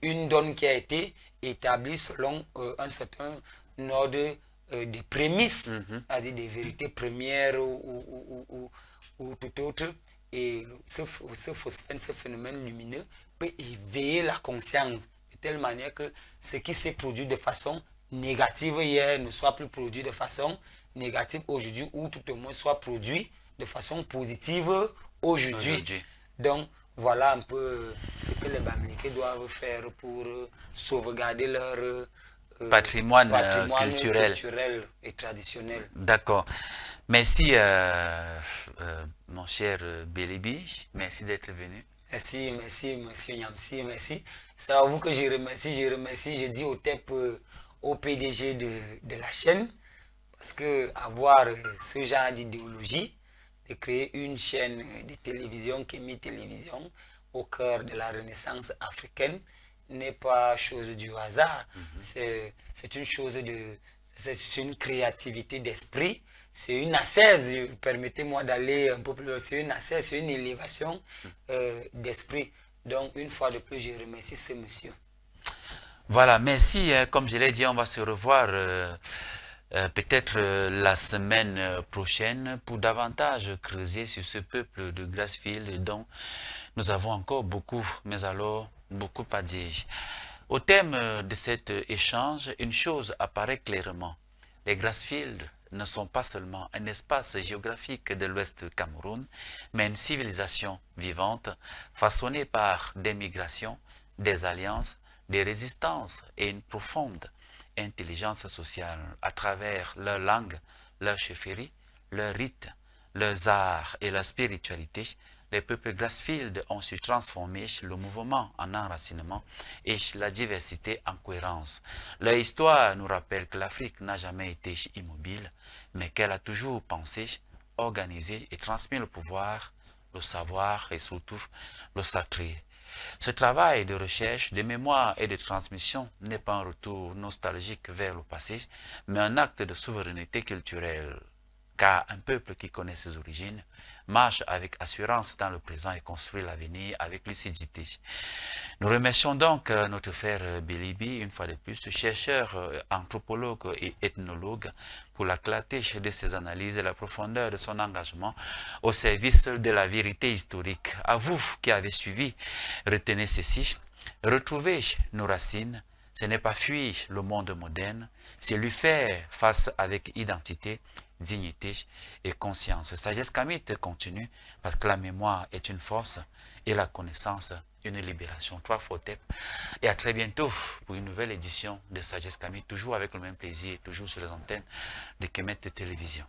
une donne qui a été établie selon un certain ordre de prémices, c'est-à-dire des vérités premières ou tout autre. Et ce phosphène, ce phénomène lumineux peut éveiller la conscience de telle manière que ce qui s'est produit de façon négative hier ne soit plus produit de façon négative aujourd'hui, ou tout au moins soit produit de façon positive aujourd'hui. Donc, voilà un peu ce que les Bamileke doivent faire pour sauvegarder leur patrimoine culturel et traditionnel. D'accord. Merci, mon cher Bélibi. Merci d'être venu. Merci, monsieur Nyamsi, merci. C'est à vous que je remercie. Je dis au PDG de la chaîne, parce que avoir ce genre d'idéologie, de créer une chaîne de télévision, Kémy Télévision, au cœur de la Renaissance africaine, n'est pas chose du hasard. C'est une chose c'est une créativité d'esprit, c'est une ascèse, permettez-moi d'aller un peu plus loin, c'est une ascèse, c'est une élévation d'esprit. Donc, une fois de plus, je remercie ce monsieur. Voilà, merci. Comme je l'ai dit, on va se revoir peut-être la semaine prochaine pour davantage creuser sur ce peuple de Grassfield dont nous avons encore beaucoup. Mais alors, beaucoup à dire. Au thème de cet échange, une chose apparaît clairement. Les Grassfields ne sont pas seulement un espace géographique de l'Ouest du Cameroun, mais une civilisation vivante, façonnée par des migrations, des alliances, des résistances et une profonde intelligence sociale à travers leur langue, leur chefferie, leurs rites, leurs arts et leur spiritualité. Les peuples Grassfield ont su transformer le mouvement en enracinement et la diversité en cohérence. Leur histoire nous rappelle que l'Afrique n'a jamais été immobile, mais qu'elle a toujours pensé, organisé et transmis le pouvoir, le savoir et surtout le sacré. Ce travail de recherche, de mémoire et de transmission n'est pas un retour nostalgique vers le passé, mais un acte de souveraineté culturelle. Car un peuple qui connaît ses origines marche avec assurance dans le présent et construit l'avenir avec lucidité. Nous remercions donc notre frère Bilibi, une fois de plus, chercheur, anthropologue et ethnologue, pour la clarté de ses analyses et la profondeur de son engagement au service de la vérité historique. À vous qui avez suivi, retenez ceci, retrouvez nos racines. Ce n'est pas fuir le monde moderne, c'est lui faire face avec identité, dignité et conscience. Sagesse Kamite continue parce que la mémoire est une force et la connaissance une libération. 3 fois TEP. Et à très bientôt pour une nouvelle édition de Sagesse Kamite, toujours avec le même plaisir, toujours sur les antennes de Kemet Télévision.